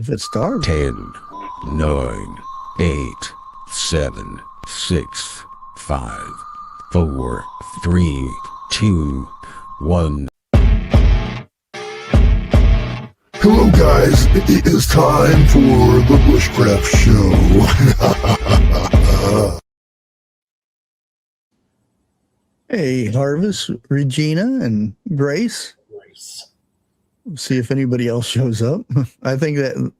If it starts. 10, 9, 8, 7, 6, 5, 4, 3, 2, 1. Hello guys, it is time for the Bushcraft Show. Hey, Harvest, Regina, and Grace. See if anybody else shows up. I think that,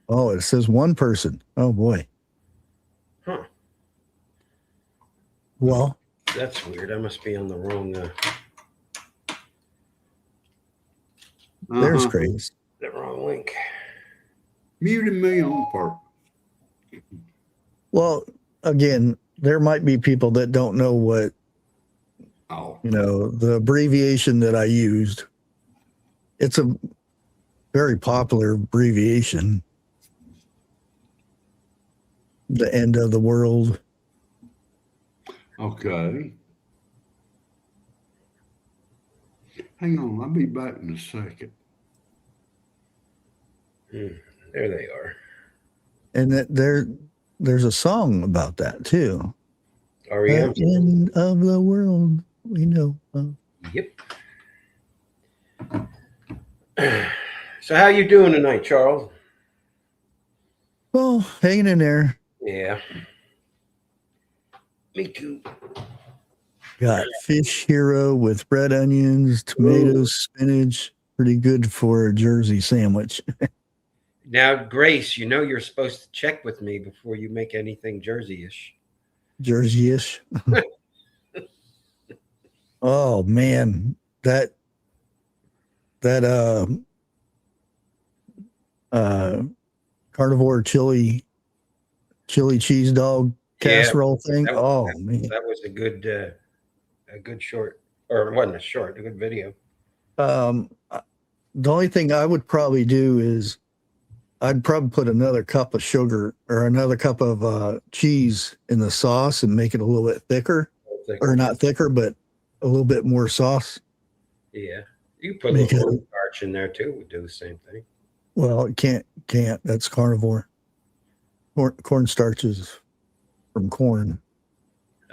oh, it says one person. Oh, boy. Huh. Well. That's weird. I must be on the wrong. There's Grace. The wrong link. Muted me on part. Well, again, there might be people that don't know what, Oh. you know, the abbreviation that I used. It's a very popular abbreviation. The end of the world. Okay. Hang on, I'll be back in a second. There they are. And that there's a song about that too. RELIANCE. The end of the world, we know. Yep. So how you doing tonight, Charles? Well, hanging in there. Yeah. Me too. Got fish hero with red onions, tomatoes, spinach. Pretty good for a Jersey sandwich. Now, Grace, you know you're supposed to check with me before you make anything Jersey-ish. Jersey-ish. Oh man, that carnivore chili cheese dog casserole thing. That man, that was a good short, or it wasn't a short, a good video. The only thing I would probably do is I'd probably put another cup of sugar or another cup of cheese in the sauce and make it a little bit thicker. Or not thicker, but a little bit more sauce. Yeah, you put a little cornstarch in there too. Would do the same thing. Well, it can't. That's carnivore. Cornstarch is from corn.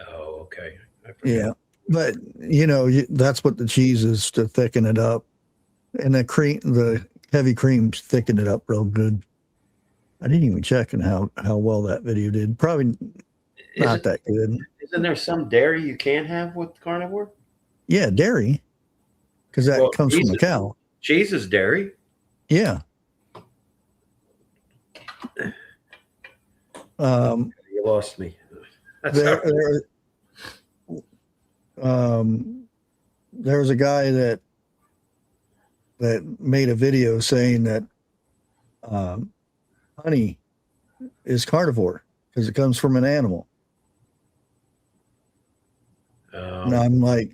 Oh, okay. Yeah, but you know that's what the cheese is to thicken it up, and the heavy creams thicken it up real good. I didn't even check on how well that video did. Probably not that good. Isn't there some dairy you can't have with carnivore? Yeah, dairy, because that comes from a cow. Cheese is dairy. Yeah. You lost me. There was a guy that made a video saying that honey is carnivore because it comes from an animal. And I'm like,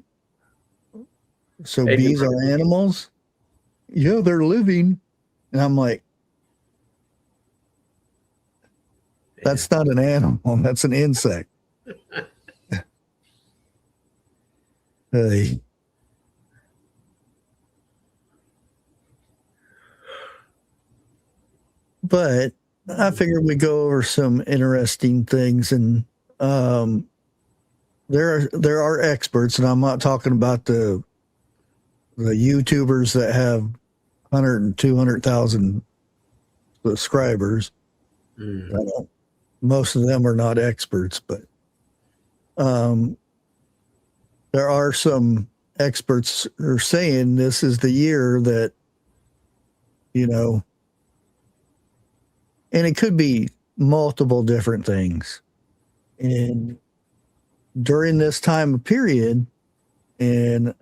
so bees are animals? Yeah, they're living. And I'm like, that's not an animal. That's an insect. Hey. But I figured we'd go over some interesting things, and there are experts, and I'm not talking about the YouTubers that have 100 and 200,000 subscribers. Most of them are not experts, but there are some experts who are saying this is the year that, you know, and it could be multiple different things. And during this time of period, and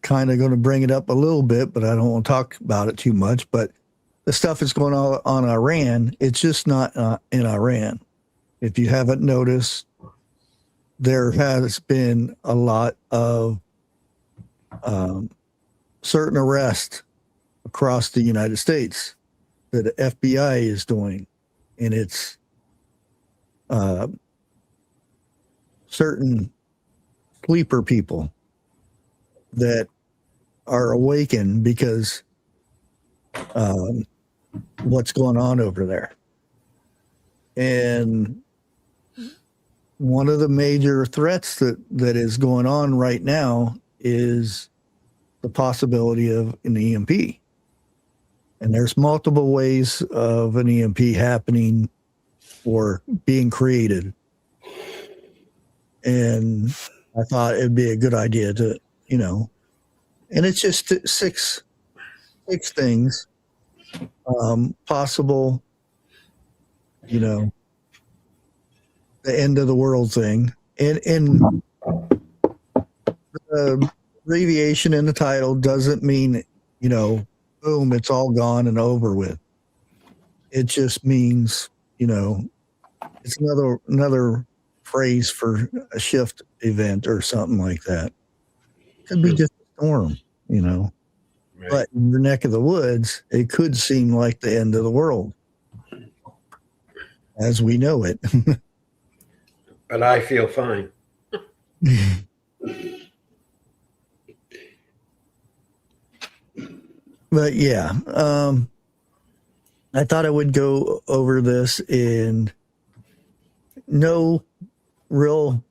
kind of going to bring it up a little bit, but I don't want to talk about it too much, but the stuff that's going on Iran, it's just not in Iran. If you haven't noticed, there has been a lot of certain arrests across the United States that the FBI is doing, and it's certain sleeper people that are awakened because what's going on over there. And one of the major threats that is going on right now is the possibility of an EMP. And there's multiple ways of an EMP happening or being created. And I thought it'd be a good idea to, and it's just six things possible, the end of the world thing. And the abbreviation in the title doesn't mean, boom, it's all gone and over with. It just means, it's another phrase for a shift event or something like that. Could be just a storm, Right. But in your neck of the woods, it could seem like the end of the world as we know it. But I feel fine. But yeah, I thought I would go over this in no real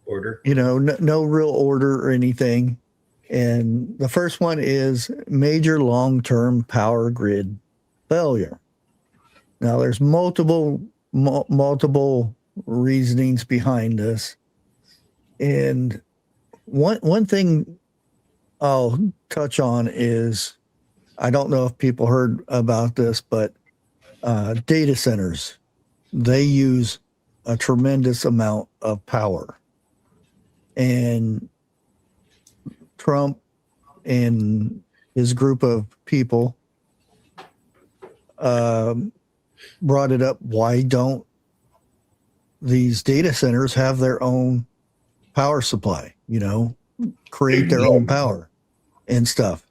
Order. no real order or anything. And the first one is major long-term power grid failure. Now there's multiple reasonings behind this. And one thing I'll touch on is, I don't know if people heard about this, but data centers, they use a tremendous amount of power. And Trump and his group of people brought it up. Why don't these data centers have their own power supply, create their own power and stuff?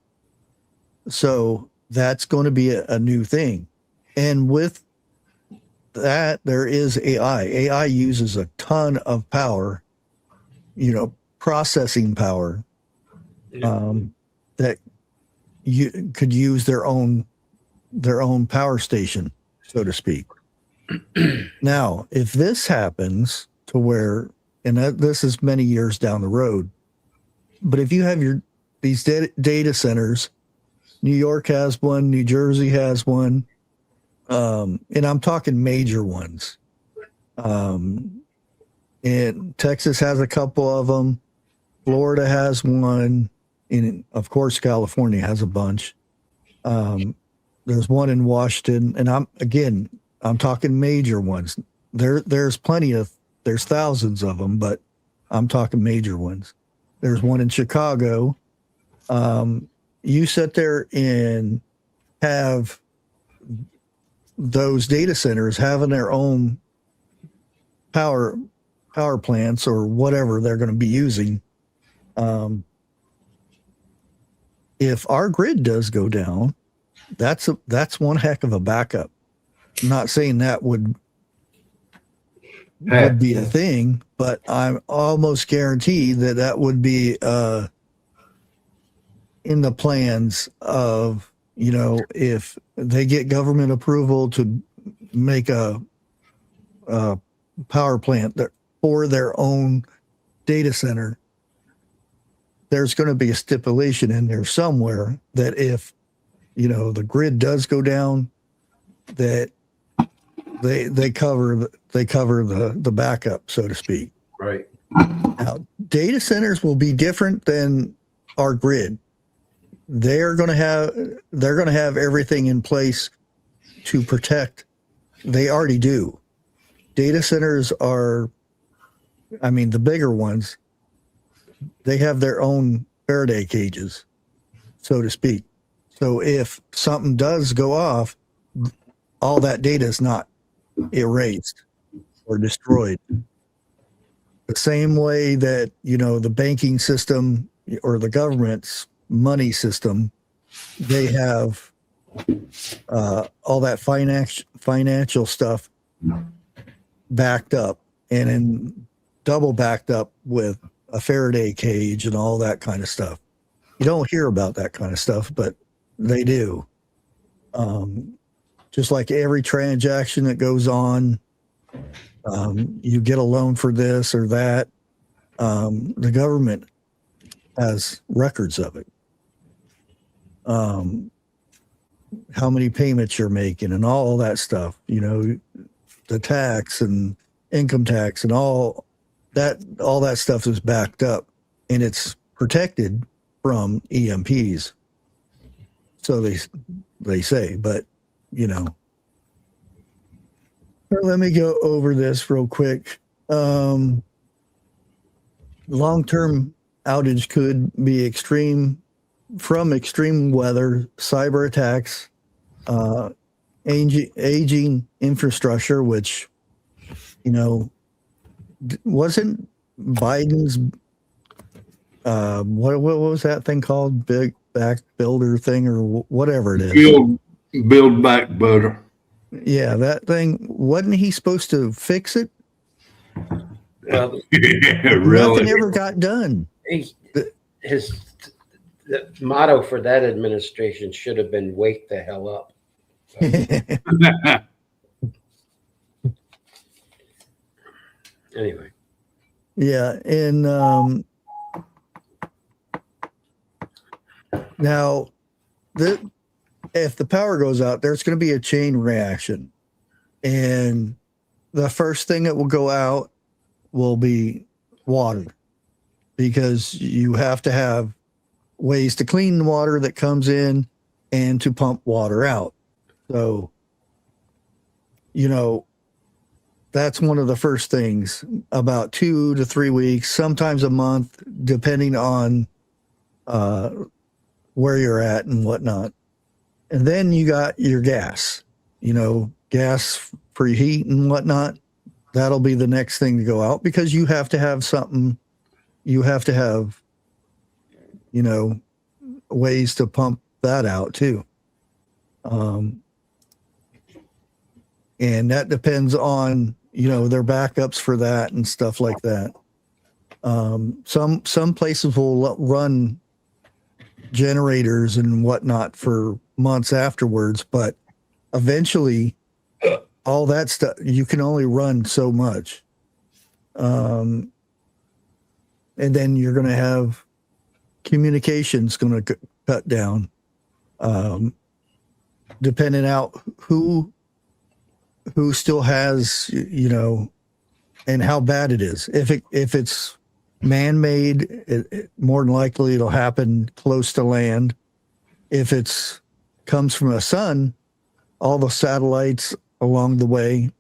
So that's going to be a new thing. And with that, there is AI. AI uses a ton of power, processing power, that you could use their own power station, so to speak. Now, if this happens to where, and this is many years down the road, but if you have these data centers, New York has one, New Jersey has one, and I'm talking major ones. And Texas has a couple of them. Florida has one. And of course, California has a bunch. There's one in Washington, and I'm talking major ones. There's thousands of them, but I'm talking major ones. There's one in Chicago. You sit there and have those data centers having their own power plants or whatever they're going to be using. If our grid does go down, that's one heck of a backup. I'm not saying that would be a thing, but I'm almost guaranteed that would be in the plans of, if they get government approval to make a power plant for their own data center, there's going to be a stipulation in there somewhere that if, the grid does go down, that they cover the backup, so to speak. Right. Now, data centers will be different than our grid. They're going to have everything in place to protect. They already do. Data centers are, the bigger ones, they have their own Faraday cages, so to speak. So if something does go off, all that data is not erased or destroyed. The same way that, the banking system or the government's money system, they have all that financial stuff backed up and then double backed up with a Faraday cage and all that kind of stuff. You don't hear about that kind of stuff, but they do. Just like every transaction that goes on, you get a loan for this or that. The government has records of it. How many payments you're making and all that stuff, you know, the tax and income tax and all that stuff is backed up and it's protected from EMPs. So they say, but you know, let me go over this real quick. Long-term outage could be extreme weather, cyber attacks, aging infrastructure, which, you know, wasn't Biden's, what was that thing called? Big back builder thing or whatever it is. Build back better. Yeah, that thing, wasn't he supposed to fix it? Well, Really? Nothing ever got done. the motto for that administration should have been "Wake the hell up." Anyway, Yeah, and now if the power goes out, there's going to be a chain reaction, and the first thing that will go out will be water, because you have to have ways to clean the water that comes in and to pump water out. So, you know, that's one of the first things, about 2 to 3 weeks, sometimes a month, depending on where you're at and whatnot. And then you got your gas, you know, gas for heat and whatnot. That'll be the next thing to go out, because you have to have something, you have to have, you know, ways to pump that out too. And that depends on, you know, their backups for that and stuff like that. Some places will run generators and whatnot for months afterwards, but eventually all that stuff, you can only run so much. And then you're going to have communications going to cut down, depending out who still has, you know, and how bad it is. If it's man-made, it more than likely it'll happen close to land. If it's comes from a sun, all the satellites along the way,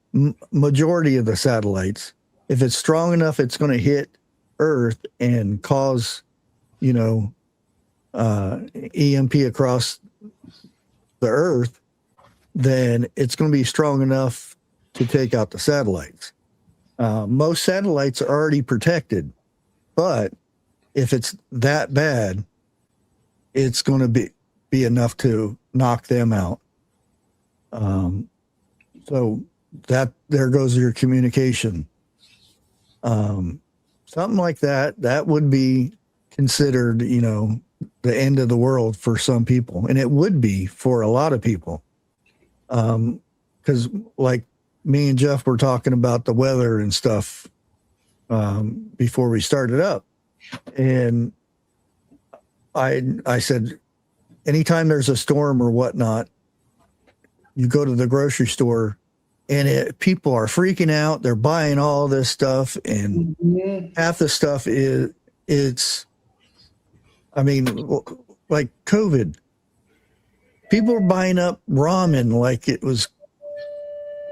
majority of the satellites, if it's strong enough, it's going to hit Earth and cause, you know, EMP across the Earth, then it's going to be strong enough to take out the satellites. Most satellites are already protected, but if it's that bad, it's going to be enough to knock them out. So that there goes your communication. Something like that would be considered, you know, the end of the world for some people, and it would be for a lot of people. Because like me and Jeff were talking about the weather and stuff before we started up, and I said, anytime there's a storm or whatnot, you go to the grocery store and people are freaking out. They're buying all this stuff, and half the stuff I mean, like COVID, people are buying up ramen like it was,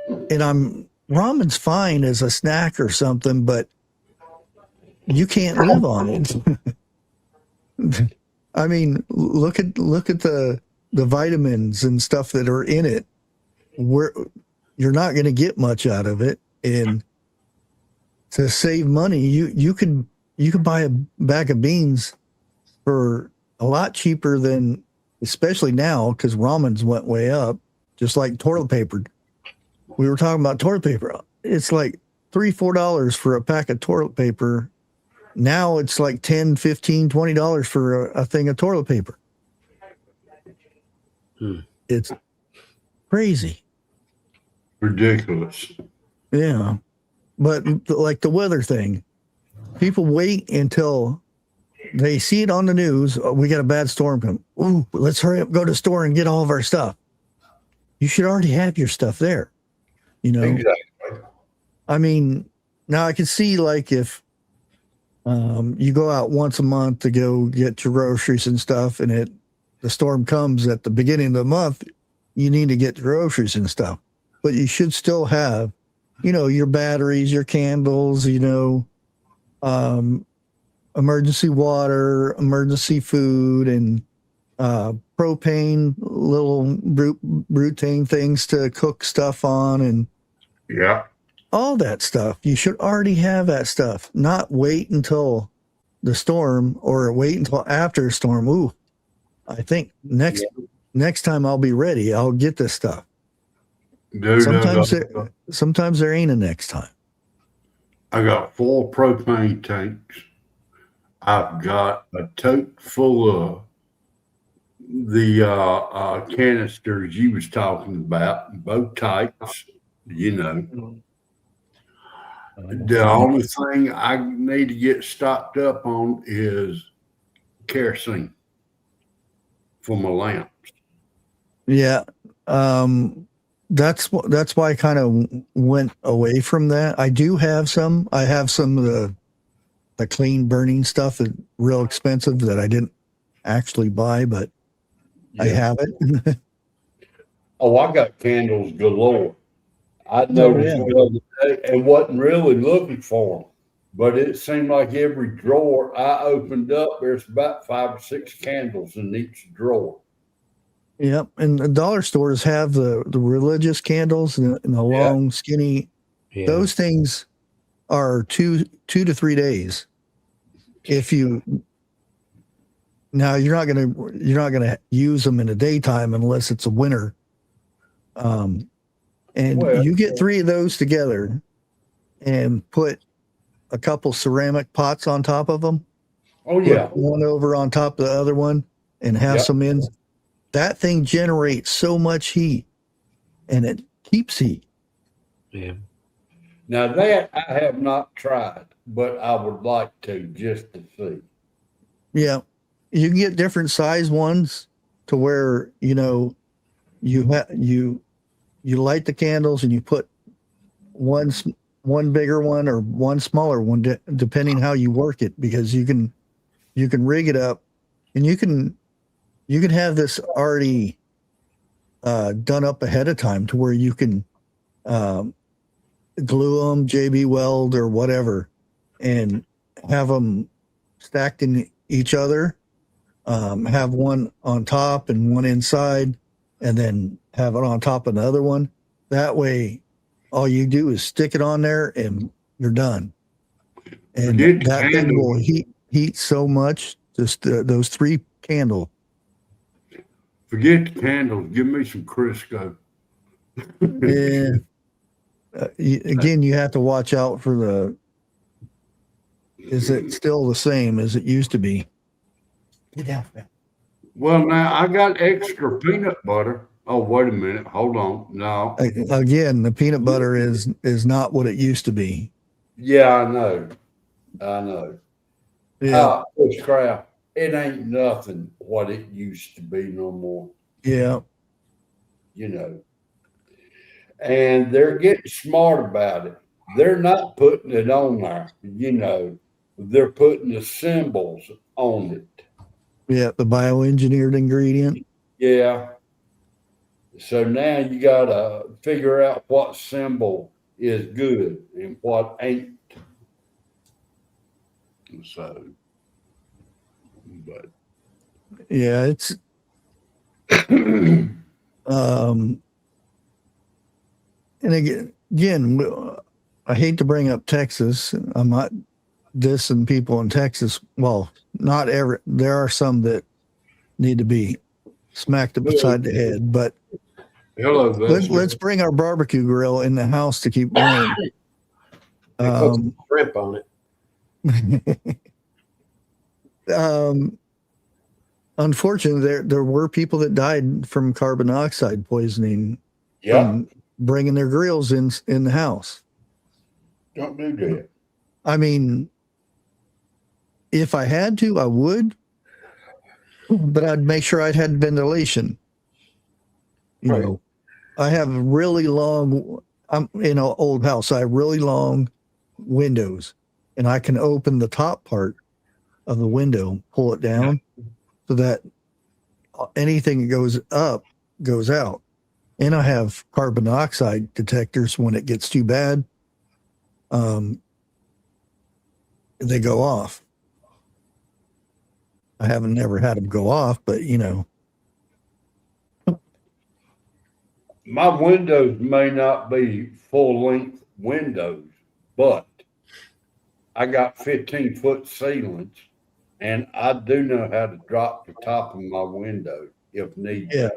and ramen's fine as a snack or something, but you can't live on it. I mean, look at the vitamins and stuff that are in it. You're not going to get much out of it, and to save money, you could buy a bag of beans for a lot cheaper than, especially now, because ramens went way up, just like toilet paper. We were talking about toilet paper. It's like $3-4 for a pack of toilet paper. Now it's like $10, $15, $20 for a thing of toilet paper. It's Crazy. Ridiculous. Yeah. But like the weather thing, people wait until they see it on the news. Oh, we got a bad storm coming. Ooh, let's hurry up, go to the store and get all of our stuff. You should already have your stuff there. You know, Exactly. I mean, now I can see like if you go out once a month to go get your groceries and stuff, and the storm comes at the beginning of the month, you need to get groceries and stuff. But you should still have, your batteries, your candles, emergency water, emergency food, and propane, little butane things to cook stuff on, and Yeah. all that stuff. You should already have that stuff, not wait until the storm or wait until after a storm. Ooh, I think next time I'll be ready. I'll get this stuff. Sometimes there ain't a next time. I got 4 propane tanks. I've got a tote full of the canisters you was talking about, both types, The only thing I need to get stocked up on is kerosene for my lamps. Yeah. That's why I kind of went away from that. I do have some. I have some of the clean burning stuff that's real expensive that I didn't actually buy, but I have it. Oh, I got candles galore. I noticed the other day and wasn't really looking for them, but it seemed like every drawer I opened up, there's about 5 or 6 candles in each drawer. Yep, and the dollar stores have the religious candles and the long, skinny. Yeah. Those things are 2 to 3 days. Now you're not gonna use them in the daytime unless it's a winter. You get 3 of those together and put a couple ceramic pots on top of them. Oh yeah, one over on top of the other one, and have some in. That thing generates so much heat, and it keeps heat. Yeah. Now that I have not tried, but I would like to just to see. Yeah, you can get different size ones to where you light the candles and you put one bigger one or one smaller one, depending how you work it, because you can rig it up, and you can have this already done up ahead of time to where you can glue them, JB weld or whatever, and have them stacked in each other. Have one on top and one inside, and then have it on top of another one. That way, all you do is stick it on there and you're done. And that thing will heat so much. Just those 3 candles. Forget the candles. Give me some Crisco. Yeah. Again, you have to watch out for is it still the same as it used to be? Get down. Well, now I got extra peanut butter. Oh, wait a minute. Hold on. No. Again, the peanut butter is not what it used to be. Yeah, I know. Yeah. Bushcraft, it ain't nothing what it used to be no more. Yeah. And they're getting smart about it. They're not putting it on there, they're putting the symbols on it. Yeah, the bioengineered ingredient. Yeah. So now you got to figure out what symbol is good and what ain't. So, but yeah, it's and again, I hate to bring up Texas. I'm not dissing people in Texas. Well, not every. There are some that need to be smacked upside the head, but let's bring our barbecue grill in the house to keep warm. Put some shrimp on it. Unfortunately, there were people that died from carbon dioxide poisoning from bringing their grills in the house. Don't do that. I mean, if I had to, I would, but I'd make sure I'd had ventilation. You know, I have really long, I'm in an old house. I have really long windows, and I can open the top part of the window, pull it down so that anything that goes up goes out. And I have carbon dioxide detectors. When it gets too bad, they go off. I haven't never had them go off, but you know. My windows may not be full length windows, but I got 15-foot ceilings, and I do know how to drop the top of my window if need be.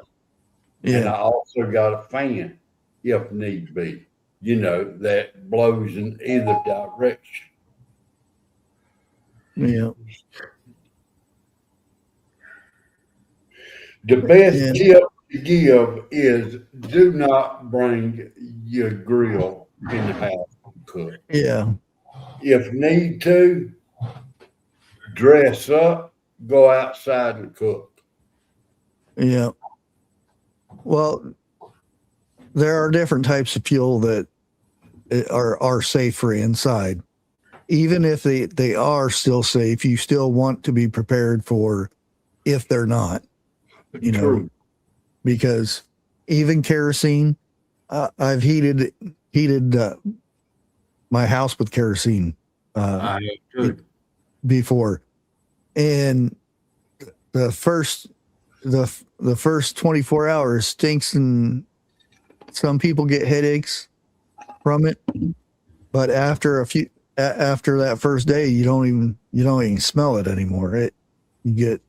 And I also got a fan if need be, you know, that blows in either direction. Yeah. The best tip to give is do not bring your grill in the house to cook. Yeah. If need to, dress up, go outside and cook. Yeah. Well, there are different types of fuel that are safe for inside. Even if they are still safe, you still want to be prepared for if they're not, you know, because even kerosene, I've heated my house with kerosene before, and the first 24 hours stinks, and some people get headaches from it, but after that first day, you don't even smell it anymore. You get,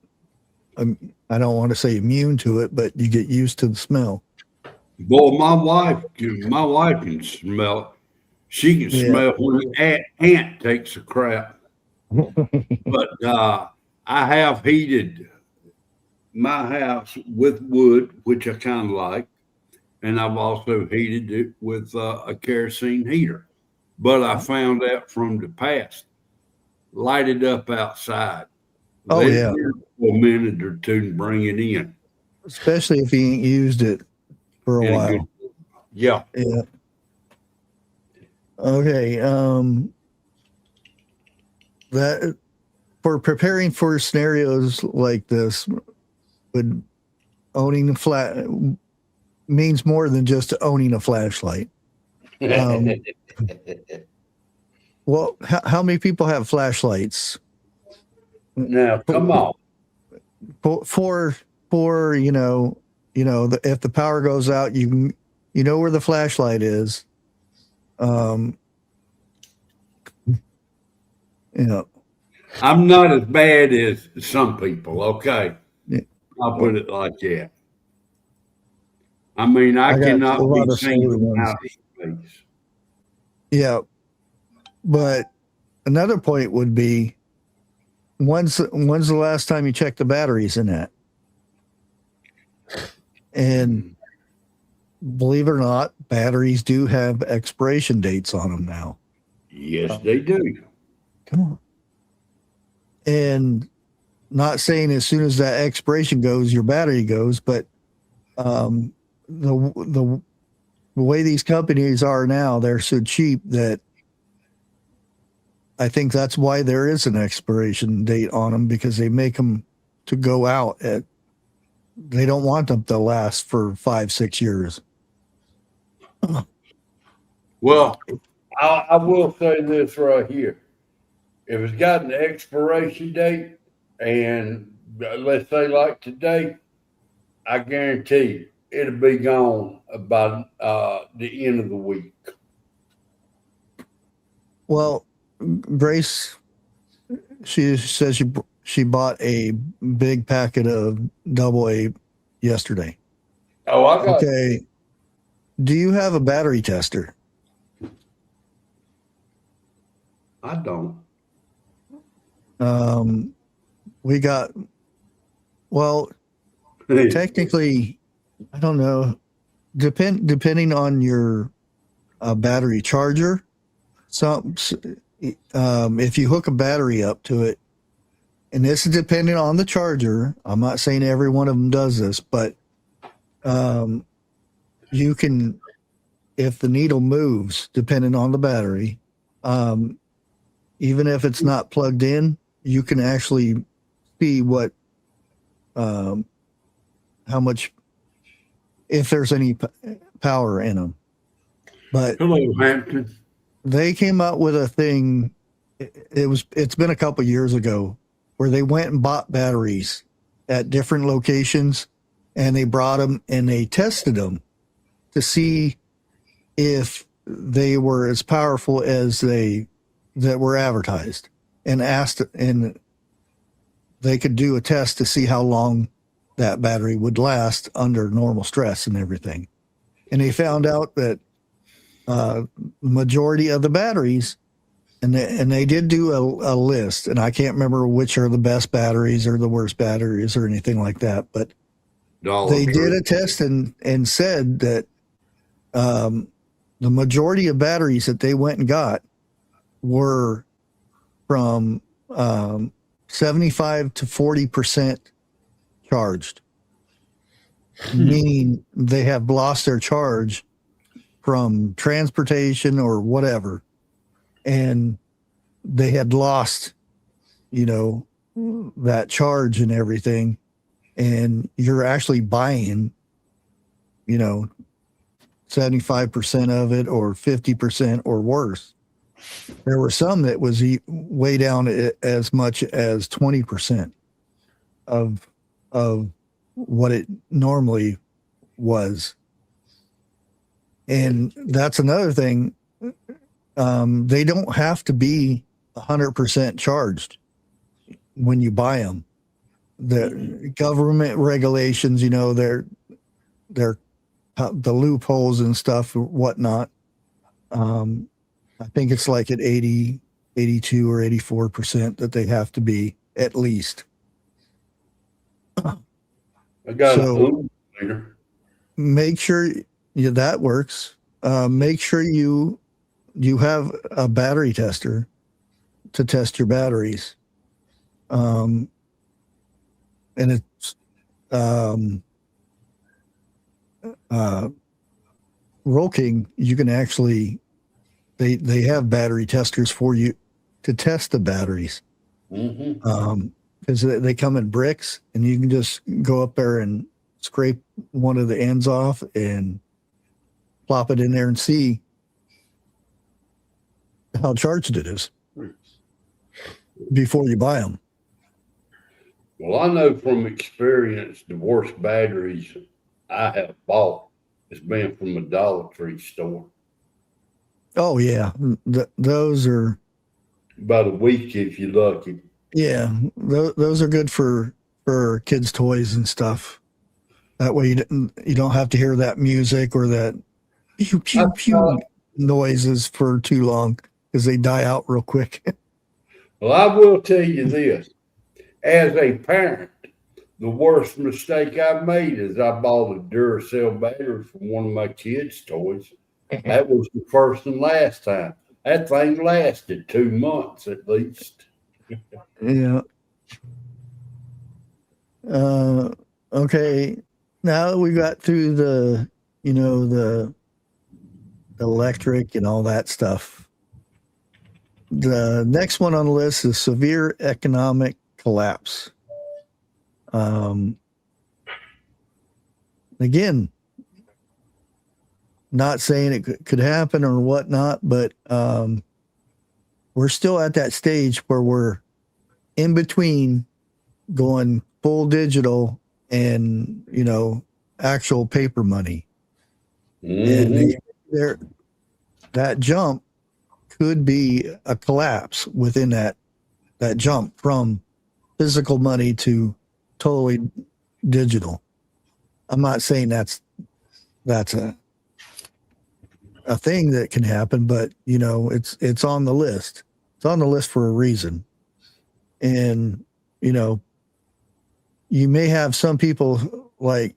I don't want to say immune to it, but you get used to the smell. Boy, my wife can smell it. She can smell when an ant takes a crap. But I have heated my house with wood, which I kind of like, and I've also heated it with a kerosene heater. But I found out from the past, light it up outside. Oh, Let yeah. it burn for a minute or two and bring it in. Especially if you ain't used it for a while. Yeah. Yeah. Okay. That for preparing for scenarios like this, would owning a flat means more than just owning a flashlight. Well, how many people have flashlights? Now, come on. For you know, if the power goes out, you know where the flashlight is. You know, I'm not as bad as some people. Okay, yeah. I'll put it like that. I mean, I cannot be seen from outer space. Yeah, but another point would be, when's the last time you checked the batteries in that? And believe it or not, batteries do have expiration dates on them now. Yes, they do. Come on. And not saying as soon as that expiration goes, your battery goes, but the way these companies are now, they're so cheap that I think that's why there is an expiration date on them, because they make them to go out at, they don't want them to last for 5-6 years. Well, I will say this right here. If it's got an expiration date, and let's say like today, I guarantee it'll be gone about the end of the week. Well, Grace, she says she bought a big packet of AA yesterday. Oh, I got Okay. Do you have a battery tester? I don't. We got, well, technically, I don't know. depending on your battery charger, if you hook a battery up to it, and this is depending on the charger. I'm not saying every one of them does this, but you can, if the needle moves, depending on the battery, even if it's not plugged in, you can actually see what, how much, if there's any power in them. But Hello, Hampton. they came out with a thing. It's been a couple years ago where they went and bought batteries at different locations, and they brought them and they tested them to see if they were as powerful as that were advertised, and they could do a test to see how long that battery would last under normal stress and everything. And they found out that majority of the batteries, and they did do a list, and I can't remember which are the best batteries or the worst batteries or anything like that, but they did a test and said that the majority of batteries that they went and got were from 75 to 40% charged, meaning they have lost their charge from transportation or whatever, and they had lost, that charge and everything, and you're actually buying, 75% of it or 50% or worse. There were some that was way down as much as 20% of what it normally was. And that's another thing. They don't have to be 100% charged when you buy them. The government regulations, they're the loopholes and stuff, whatnot. I think it's like at 80, 82 or 84% that they have to be at least. I got it. Make sure that works. Make sure you have a battery tester to test your batteries. And it's Roll King, you can actually they have battery testers for you to test the batteries. Because they come in bricks, and you can just go up there and scrape one of the ends off and plop it in there and see how charged it is before you buy them. Well, I know from experience, the worst batteries I have bought has been from a Dollar Tree store. Oh yeah, those are about a week if you're lucky. Yeah, those are good for kids' toys and stuff. That way you don't have to hear that music or that pew pew pew noises for too long, because they die out real quick. Well, I will tell you this. As a parent, the worst mistake I made is I bought a Duracell battery for one of my kids' toys. That was the first and last time. That thing lasted 2 months at least. Yeah. Okay. Now that we got through the electric and all that stuff, the next one on the list is severe economic collapse. Again, not saying it could happen or whatnot, but we're still at that stage where we're in between going full digital and, actual paper money. And that jump could be a collapse within that jump from physical money to totally digital. I'm not saying that's a thing that can happen, but it's on the list. It's on the list for a reason. And you may have some people like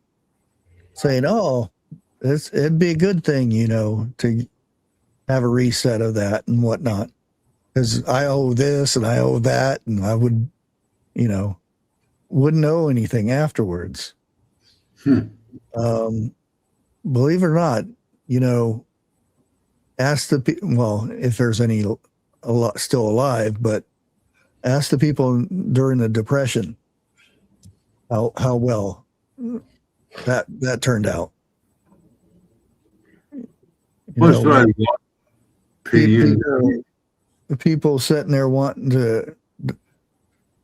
saying, "Oh, it'd be a good thing, you know, to have a reset of that and whatnot. Because I owe this and I owe that, and I would, you know, wouldn't owe anything afterwards. Believe it or not, you know, ask the people, well, if there's any a lot still alive, but ask the people during the Depression how well that turned out. What's that? The people sitting there wanting to,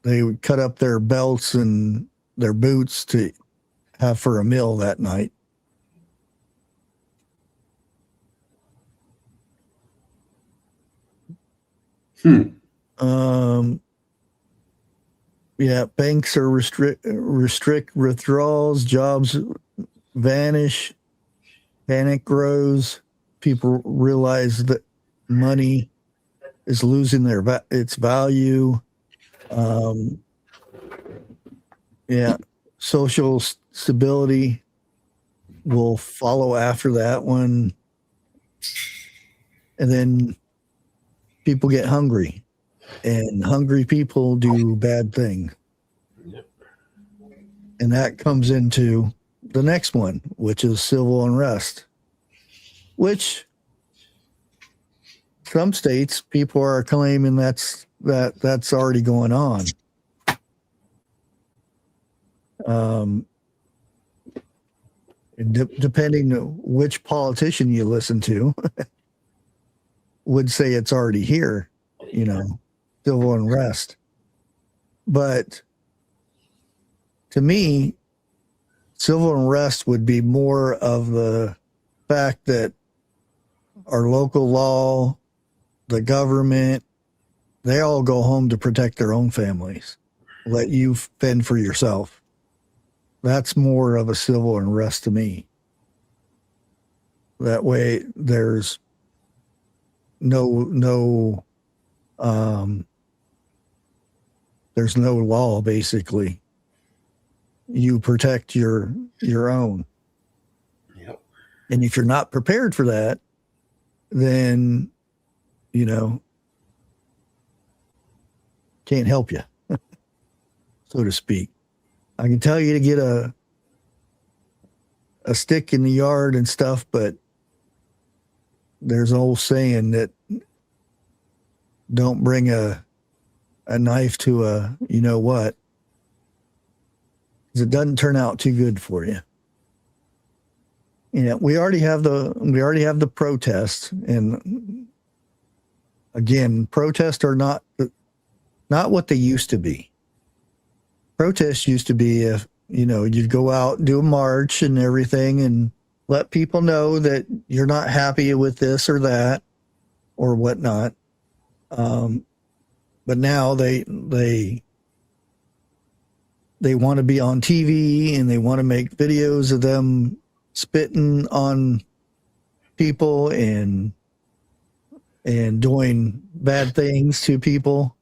they would cut up their belts and their boots to have for a meal that night. Yeah, banks are restrict withdrawals, jobs vanish, panic grows. People realize that money is losing its value. Yeah, social stability will follow after that one, and then people get hungry, and hungry people do bad things. And that comes into the next one, which is civil unrest, which some states people are claiming that's already going on. Depending on which politician you listen to, would say it's already here, you know, civil unrest. But to me, civil unrest would be more of the fact that our local law, the government, they all go home to protect their own families. Let you fend for yourself. That's more of a civil unrest to me. That way there's there's no law, basically. You protect your own. Yep. And if you're not prepared for that, then, you know, can't help you, so to speak. I can tell you to get a stick in the yard and stuff, but there's an old saying that don't bring a knife to a you know what, because it doesn't turn out too good for you. Yeah, we already have the protests, and again, protests are not what they used to be. Protests used to be, if you know, you'd go out and do a march and everything and let people know that you're not happy with this or that or whatnot. But now they want to be on TV, and they want to make videos of them spitting on people and doing bad things to people,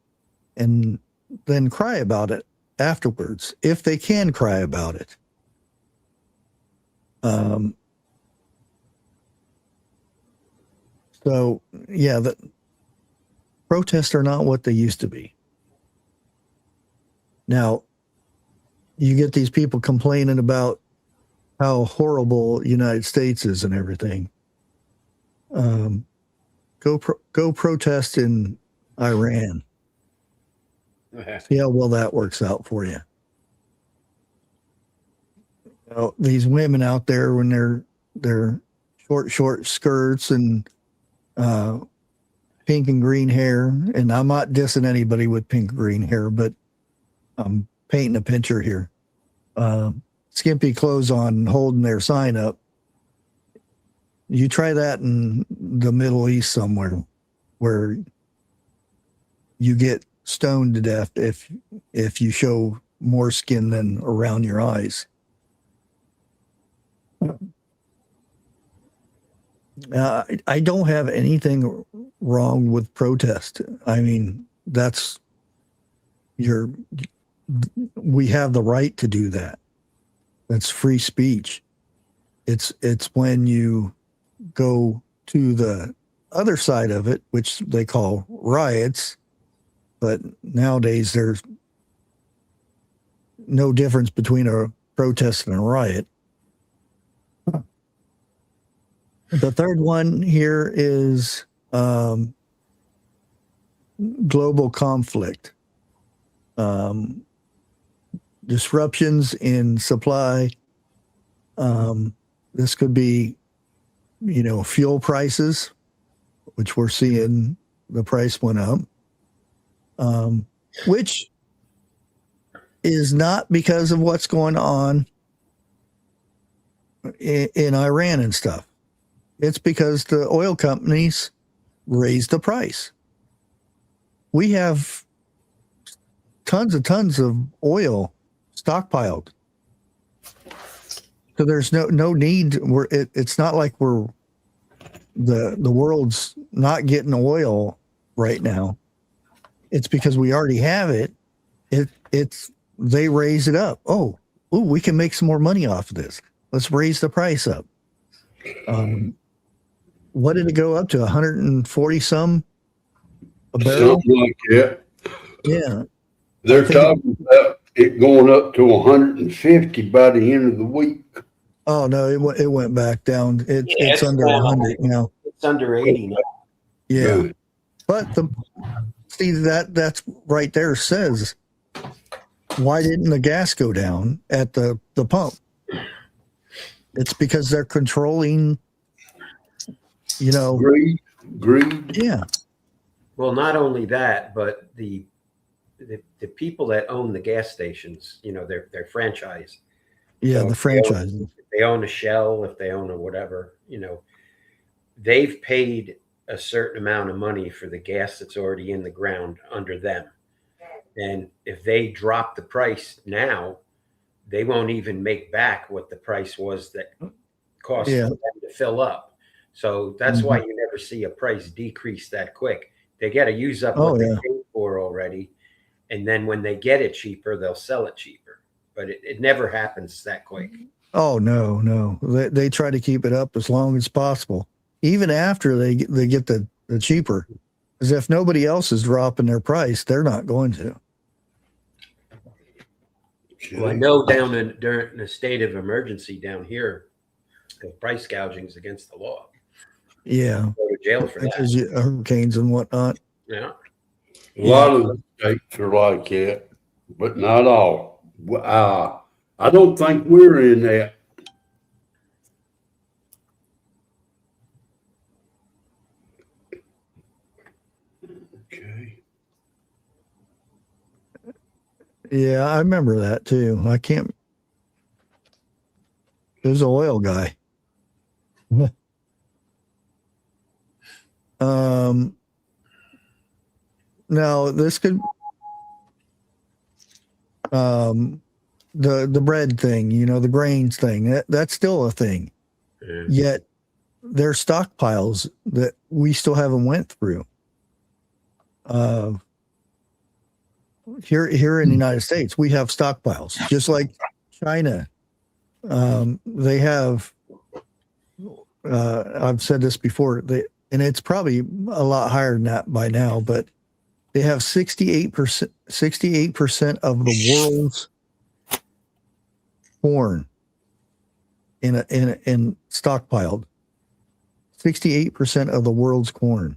and then cry about it afterwards, if they can cry about it. So yeah, the protests are not what they used to be. Now, you get these people complaining about how horrible the United States is and everything. Go protest in Iran. See how well that works out for you. You know, these women out there, when they're short skirts and pink and green hair, and I'm not dissing anybody with pink and green hair, but I'm painting a picture here. Skimpy clothes on, holding their sign up. You try that in the Middle East somewhere, where you get stoned to death if you show more skin than around your eyes. I don't have anything wrong with protest. I mean, we have the right to do that. That's free speech. It's when you go to the other side of it, which they call riots, but nowadays there's no difference between a protest and a riot. The third one here is global conflict. Disruptions in supply. This could be, fuel prices, which we're seeing the price went up, which is not because of what's going on in Iran and stuff. It's because the oil companies raised the price. We have tons of oil stockpiled. So there's no need. It's not like we're the world's not getting oil right now. It's because we already have it. They raise it up. Oh, we can make some more money off of this. Let's raise the price up. What did it go up to? 140 some a barrel? Something like that. Yeah. They're talking about it going up to 150 by the end of the week. Oh no, it went back down. It's under 100 now. It's under 80 now. Yeah. But that's right there says, why didn't the gas go down at the pump? It's because they're controlling, Greed. Yeah. Well, not only that, but the people that own the gas stations, they're franchised. Yeah, So the franchise. If they own a Shell, if they own a whatever, they've paid a certain amount of money for the gas that's already in the ground under them. And if they drop the price now, they won't even make back what the price was that cost for them to fill up. So that's why you never see a price decrease that quick. They got to use up what they paid for already. And then when they get it cheaper, they'll sell it cheaper. But it never happens that quick. Oh, no. They try to keep it up as long as possible, even after they get the cheaper. Because if nobody else is dropping their price, they're not going to. Well, I know during a state of emergency down here, the price gouging is against the law. Yeah. Go to jail for that. Because hurricanes and whatnot. Yeah. A lot of the states are like that, but not all. I don't think we're in that. Okay. Yeah, I remember that too. There's an oil guy. Now this could the bread thing, the grains thing, that's still a thing. Yeah. Yet there's stockpiles that we still haven't went through. Here in the United States, we have stockpiles, just like China. They have, I've said this before, and it's probably a lot higher than that by now, but they have 68% of the world's corn in stockpiled. 68% of the world's corn.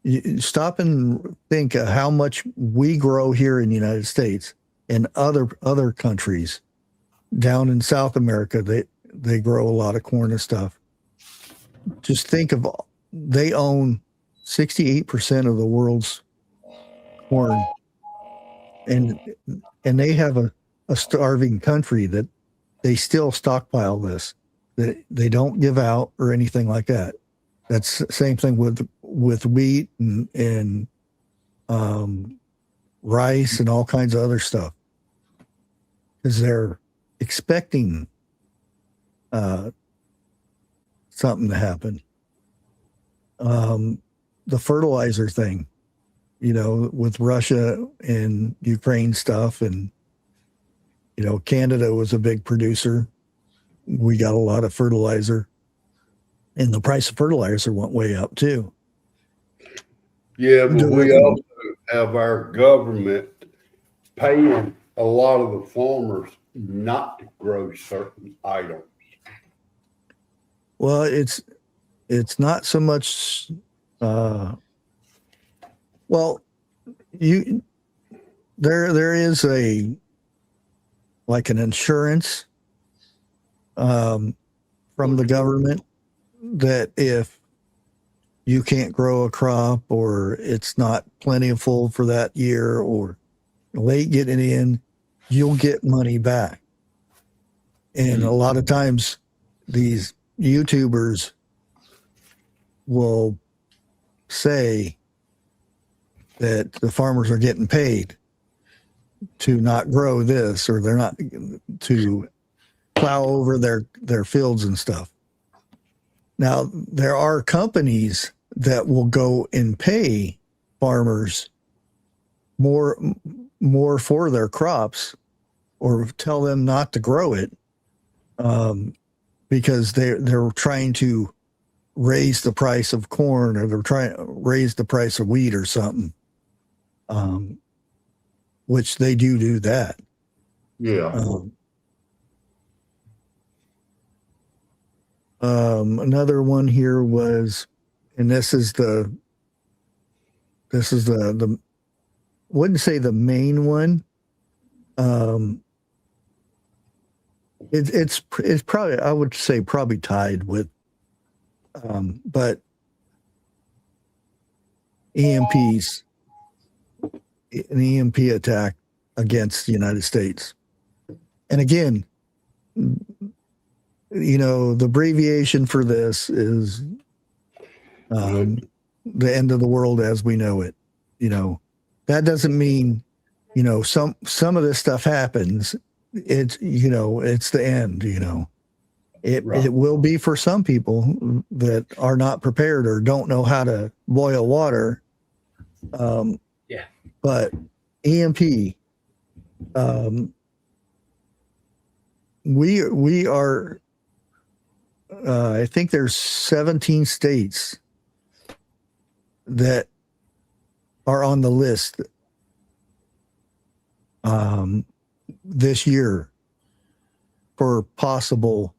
You stop and think of how much we grow here in the United States and other countries down in South America. They grow a lot of corn and stuff. Just think of, they own 68% of the world's corn, and they have a starving country that they still stockpile this, that they don't give out or anything like that. That's the same thing with wheat and rice and all kinds of other stuff, because they're expecting something to happen. The fertilizer thing, with Russia and Ukraine stuff, and Canada was a big producer. we got a lot of fertilizer, and the price of fertilizer went way up too. Yeah, but we also have our government paying a lot of the farmers not to grow certain items. Well, it's not so much. Well, there is a like an insurance from the government that if you can't grow a crop or it's not plentiful for that year or late getting in, you'll get money back. And a lot of times these YouTubers will say that the farmers are getting paid to not grow this, or they're not to plow over their fields and stuff. Now, there are companies that will go and pay farmers more for their crops or tell them not to grow it because they're trying to raise the price of corn, or they're trying to raise the price of wheat or something, which they do that. Yeah. Another one here was, and this is the wouldn't say the main one. It's probably, I would say probably tied with, but EMPs, an EMP attack against the United States. And again, you know, the abbreviation for this is the end of the world as we know it. You know, that doesn't mean, you know, some of this stuff happens. It's, you know, it's the end, you know. It will be for some people that are not prepared or don't know how to boil water. But EMP, we are, I think there's 17 states that are on the list this year for possible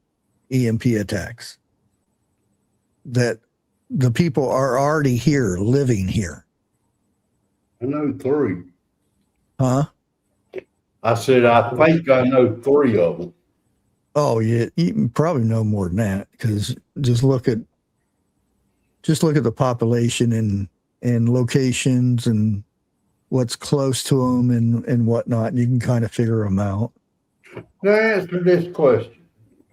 EMP attacks, that the people are already here, living here. I know 3. Huh? I said, I think I know 3 of them. Oh, yeah, you probably know more than that, because just look at the population and locations and what's close to them and whatnot. You can kind of figure them out. Now answer this question.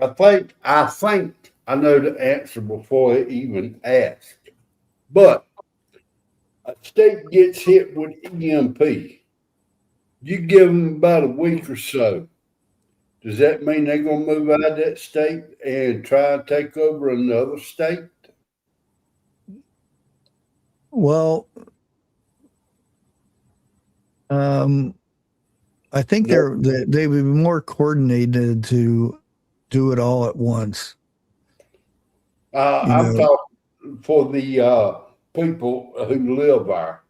I think I know the answer before I even ask. But a state gets hit with EMP. You give them about a week or so. Does that mean they're going to move out of that state and try and take over another state? Well, I think they would be more coordinated to do it all at once. I'm talking for the people who live there.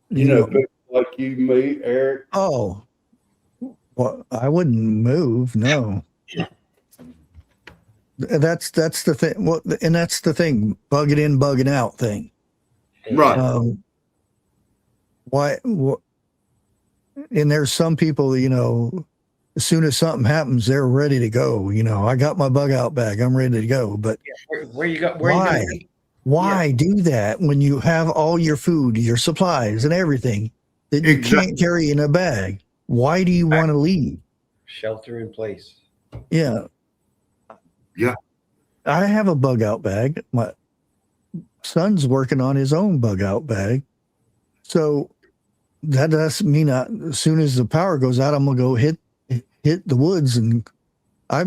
You know, people like you, me, Eric. Oh, well, I wouldn't move. No. That's the thing. Well, and that's the thing. Bug it in, bug it out thing. Right. Why? And there's some people, you know, as soon as something happens, they're ready to go. You know, I got my bug out bag. I'm ready to go. But where you go? Why do that when you have all your food, your supplies, and everything that you can't carry in a bag? Why do you want to leave? Shelter in place. Yeah. Yeah. I have a bug out bag. My son's working on his own bug out bag. So that doesn't mean as soon as the power goes out, I'm going to go hit the woods, and I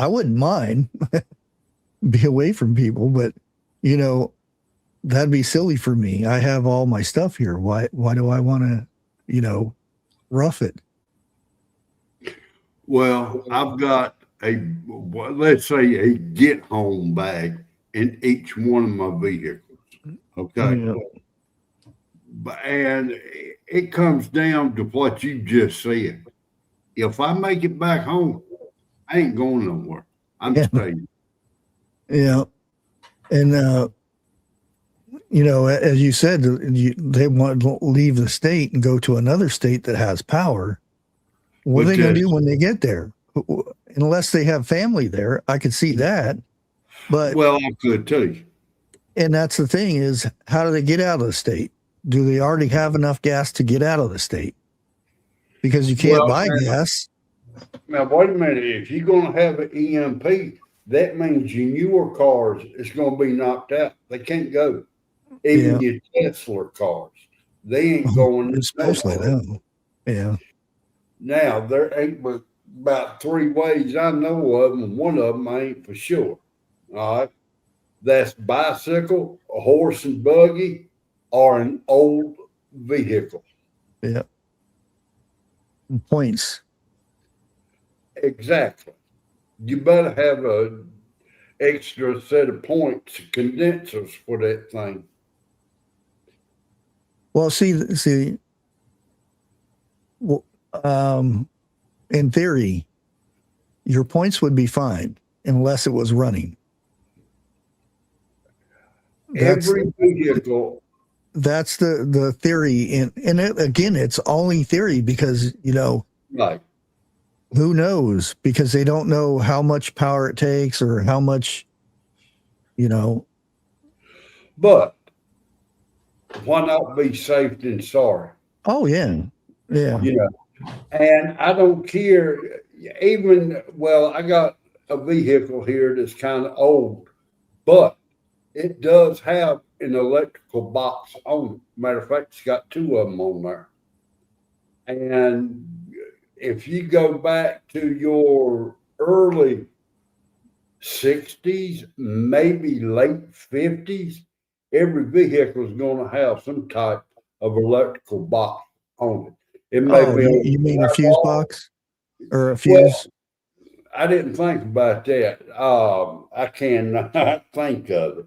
wouldn't mind be away from people, but you know, that'd be silly for me. I have all my stuff here. Why do I want to, you know, rough it? Well, I've got let's say a get home bag in each one of my vehicles. Okay. Yeah. And it comes down to what you just said. If I make it back home, I ain't going nowhere. I'm staying. Yeah. And, as you said, they want to leave the state and go to another state that has power. What are they going to do when they get there? Unless they have family there, I could see that. But well, I could too. And that's the thing is, how do they get out of the state? Do they already have enough gas to get out of the state? Because you can't buy gas. Now, wait a minute. If you're going to have an EMP, that means your newer cars is going to be knocked out. They can't go. Even your Tesla cars, they ain't going. Especially them. Yeah. Now, there ain't but about 3 ways I know of them, and one of them I ain't for sure. All right. That's bicycle, a horse and buggy, or an old vehicle. Yeah. Points. Exactly. You better have a extra set of points, condensers for that thing. Well, see, in theory, your points would be fine unless it was running. Every vehicle. That's the theory. And again, it's only theory because, right. Who knows? Because they don't know how much power it takes or how much, But why not be safe than sorry? Oh, yeah. Yeah. And I don't care. I got a vehicle here that's kind of old, but it does have an electrical box on it. Matter of fact, it's got 2 of them on there. And if you go back to your early 60s, maybe late 50s, every vehicle is going to have some type of electrical box on it. It may be. You mean a fuse box or a fuse? Well, I didn't think about that. I cannot think of it.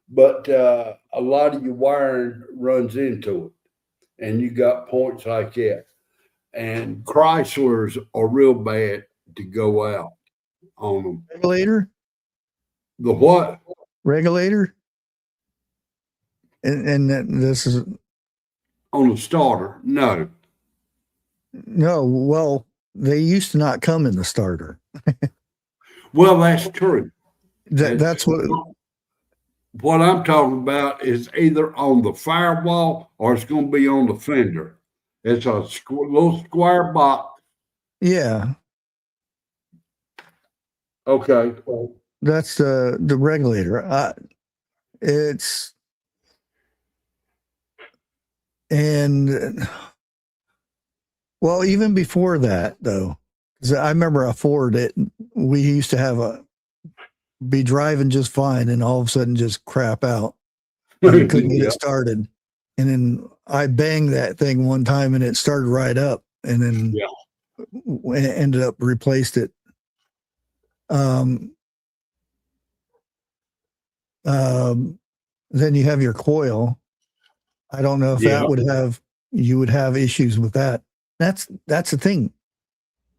But a lot of your wiring runs into it, and you got points like that. And Chryslers are real bad to go out on them. Regulator? The what? Regulator? And this is on the starter. No. Well, they used to not come in the starter. Well, that's true. That's what I'm talking about is either on the firewall or it's going to be on the fender. It's a little square box. Yeah. Okay. That's the regulator. Well, even before that, though, because I remember a Ford, we used to be driving just fine, and all of a sudden just crap out. And couldn't get it started. And then I banged that thing one time, and it started right up, and then ended up replaced it. Then you have your coil. I don't know if you would have issues with that. That's the thing.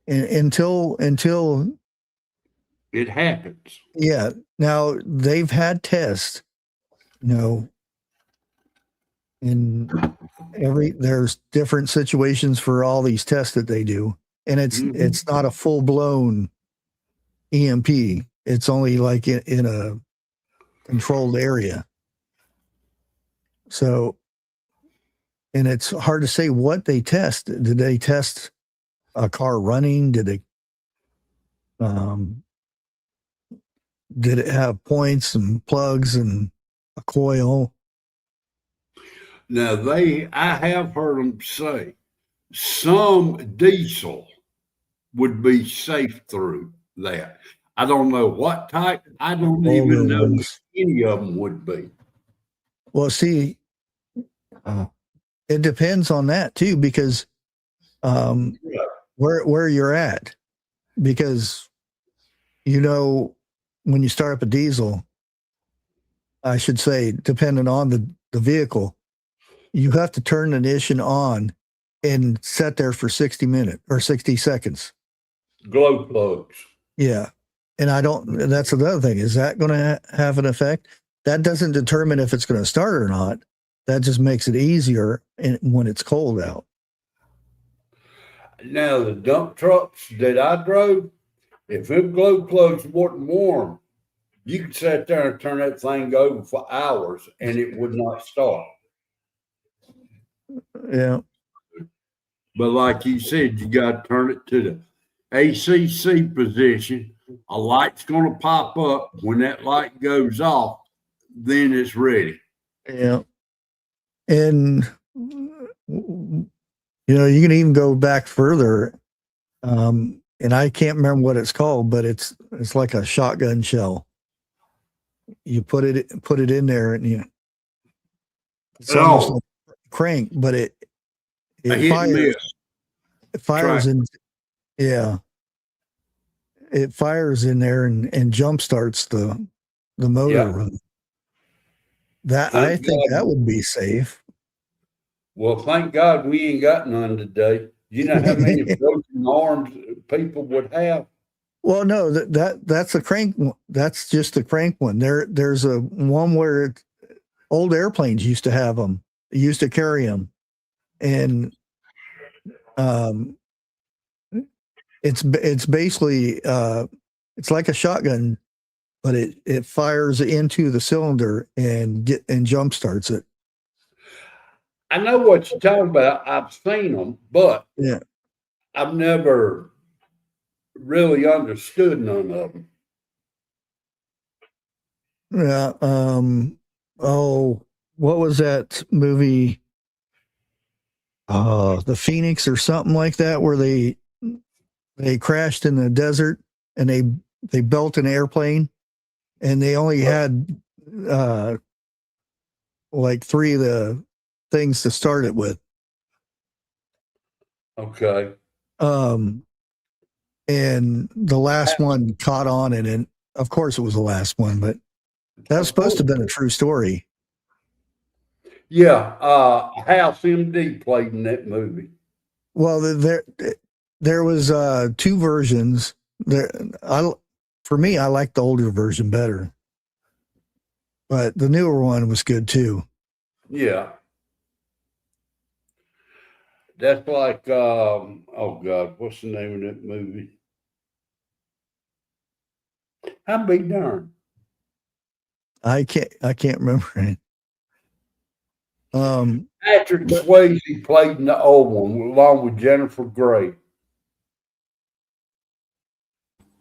And until it happens. Yeah. Now they've had tests, and there's different situations for all these tests that they do. And it's not a full blown EMP. It's only like in a controlled area. So, and it's hard to say what they test. Did they test a car running? Did it have points and plugs and a coil? Now I have heard them say some diesel would be safe through that. I don't know what type. I don't even know if any of them would be. Well, see, it depends on that too, because when where you're at, because when you start up a diesel, I should say, depending on the vehicle, you have to turn the ignition on and set there for 60 minutes or 60 seconds. Glow plugs. Yeah. And that's another thing. Is that going to have an effect? That doesn't determine if it's going to start or not. That just makes it easier when it's cold out. Now, the dump trucks that I drove, if them glow plugs wasn't warm, you could sit there and turn that thing over for hours and it would not start. Yeah. But like you said, you got to turn it to the ACC position. A light's going to pop up. When that light goes off, then it's ready. Yeah. And, you can even go back further. And I can't remember what it's called, but it's like a shotgun shell. You put it in there and it's almost like a crank, but it fires. It fires in, yeah. It fires in there and jump starts the motor. Yeah. That I think that would be safe. Well, thank God we ain't got none today. You know how many broken arms people would have? Well, no, that's a crank. That's just a crank one. There's a one where old airplanes used to have them, used to carry them, and it's basically it's like a shotgun, but it fires into the cylinder and jump starts it. I know what you're talking about. I've seen them, but yeah, I've never really understood none of them. Yeah. Oh, what was that movie? The Phoenix or something like that, where they crashed in the desert and they built an airplane and they only had like 3 of the things to start it with. Okay. And the last one caught on, and of course it was the last one, but that was supposed to have been a true story. Yeah, House MD played in that movie. Well, there was 2 versions. For me, I like the older version better, but the newer one was good too. Yeah. That's like, oh God, what's the name of that movie? I'll be darned. I can't remember it. Patrick Swayze played in the old one along with Jennifer Grey.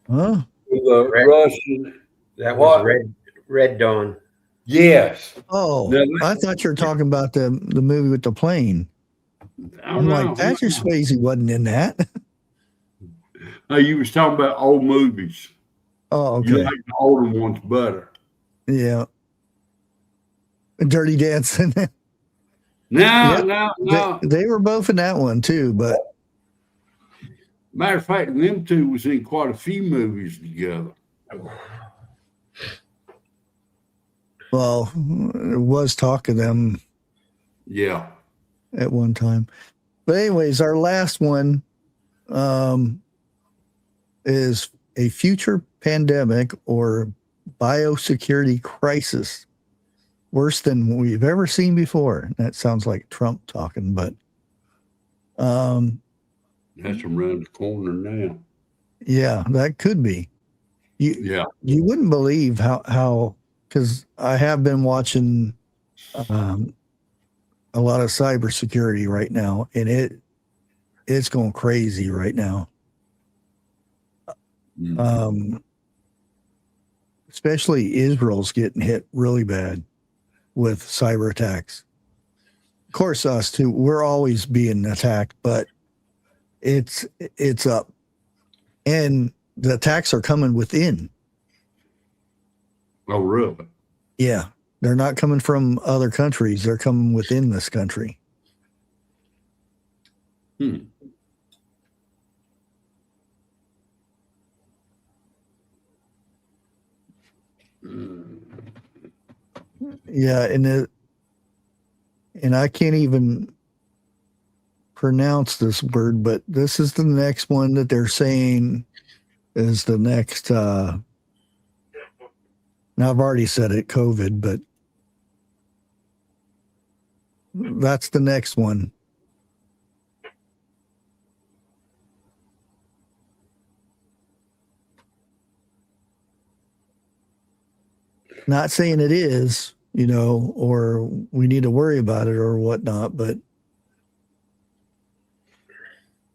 Huh? The Russian. That was Red Dawn. Yes. Oh, I thought you were talking about the movie with the plane. I'm like, Patrick Swayze wasn't in that. No, you was talking about old movies. Oh, okay. You like the older ones better. Yeah. Dirty Dancing. No. They were both in that one too, but matter of fact, them two was in quite a few movies together. Well, there was talk of them. Yeah. At one time. But anyways, our last one is a future pandemic or biosecurity crisis worse than we've ever seen before. That sounds like Trump talking, but that's around the corner now. Yeah, that could be. You wouldn't believe how because I have been watching a lot of cybersecurity right now, and it's going crazy right now. Especially Israel's getting hit really bad with cyber attacks. Of course, us too. We're always being attacked, but it's up, and the attacks are coming within. Oh, really? Yeah. They're not coming from other countries. They're coming within this country. Yeah, and I can't even pronounce this word, but this is the next one that they're saying is the next. Now I've already said it, COVID, but that's the next one. Not saying it is, or we need to worry about it or whatnot, but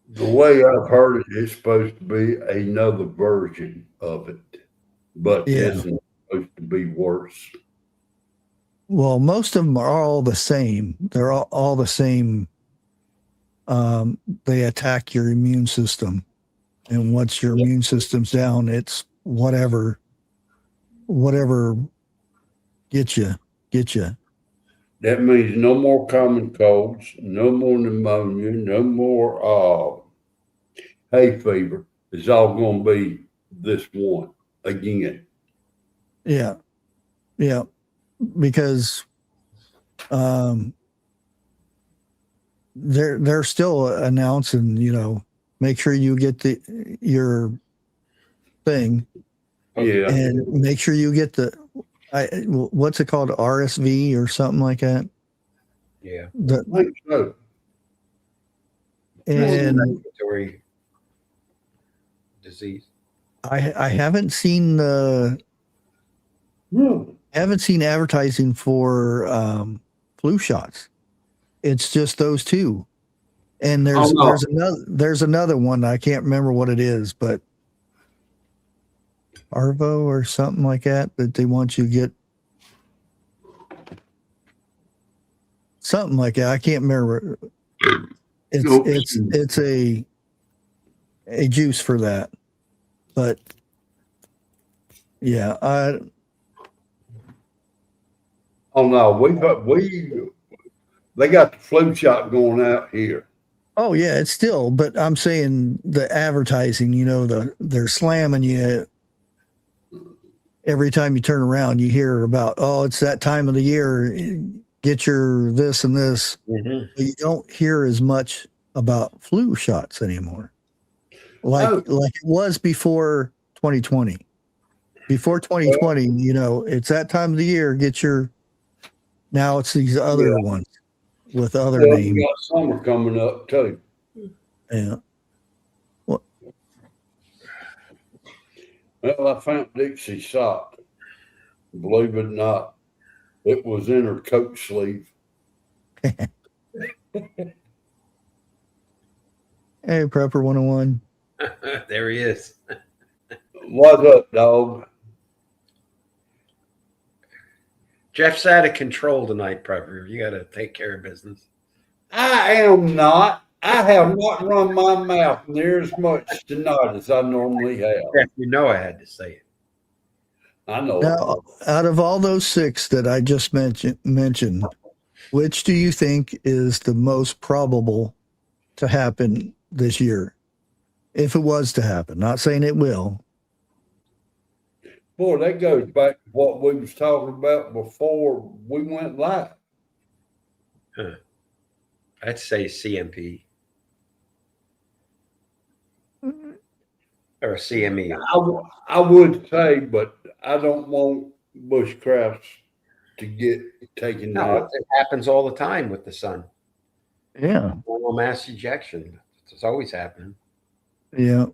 The way I've heard it, it's supposed to be another version of it, but Yeah. it's supposed to be worse. well, most of them are all the same. They're all the same. They attack your immune system, and once your immune system's down, it's whatever gets you. That means no more common colds, no more pneumonia, no more hay fever. It's all going to be this one again. Yeah, because they're still announcing, make sure you get your thing, Yeah. and make sure you get what's it called, RSV or something like that. Yeah. I think so. And Respiratory disease. I haven't seen advertising for flu shots. It's just those two, and there's another one. I can't remember what it is, but Arvo or something like that they want you to get. Something like that. I can't remember. It's a juice for that. But yeah, Oh no, they got the flu shot going out here. oh yeah, it's still, but I'm saying the advertising, they're slamming you every time you turn around, you hear about, oh, it's that time of the year, get your this and this. Mm-hmm. You don't hear as much about flu shots anymore. Like it was before 2020. Before 2020, it's that time of the year, now it's these other ones with other names. We got summer coming up too. Yeah. Well, I found Dixie's sock. Believe it or not, it was in her coat sleeve. Hey, Prepper 101. There he is. What's up, dog? Jeff's out of control tonight, Prepper. You got to take care of business. I am not. I have not run my mouth near as much tonight as I normally have. Jeff, I had to say it. I know. Now, out of all those 6 that I just mentioned, which do you think is the most probable to happen this year? If it was to happen, not saying it will. Boy, that goes back to what we was talking about before we went live. I'd say CMP or CME. I would say, but I don't want bushcrafts to get taken out. It happens all the time with the sun. Yeah. Normal mass ejection. It's always happening. Yeah.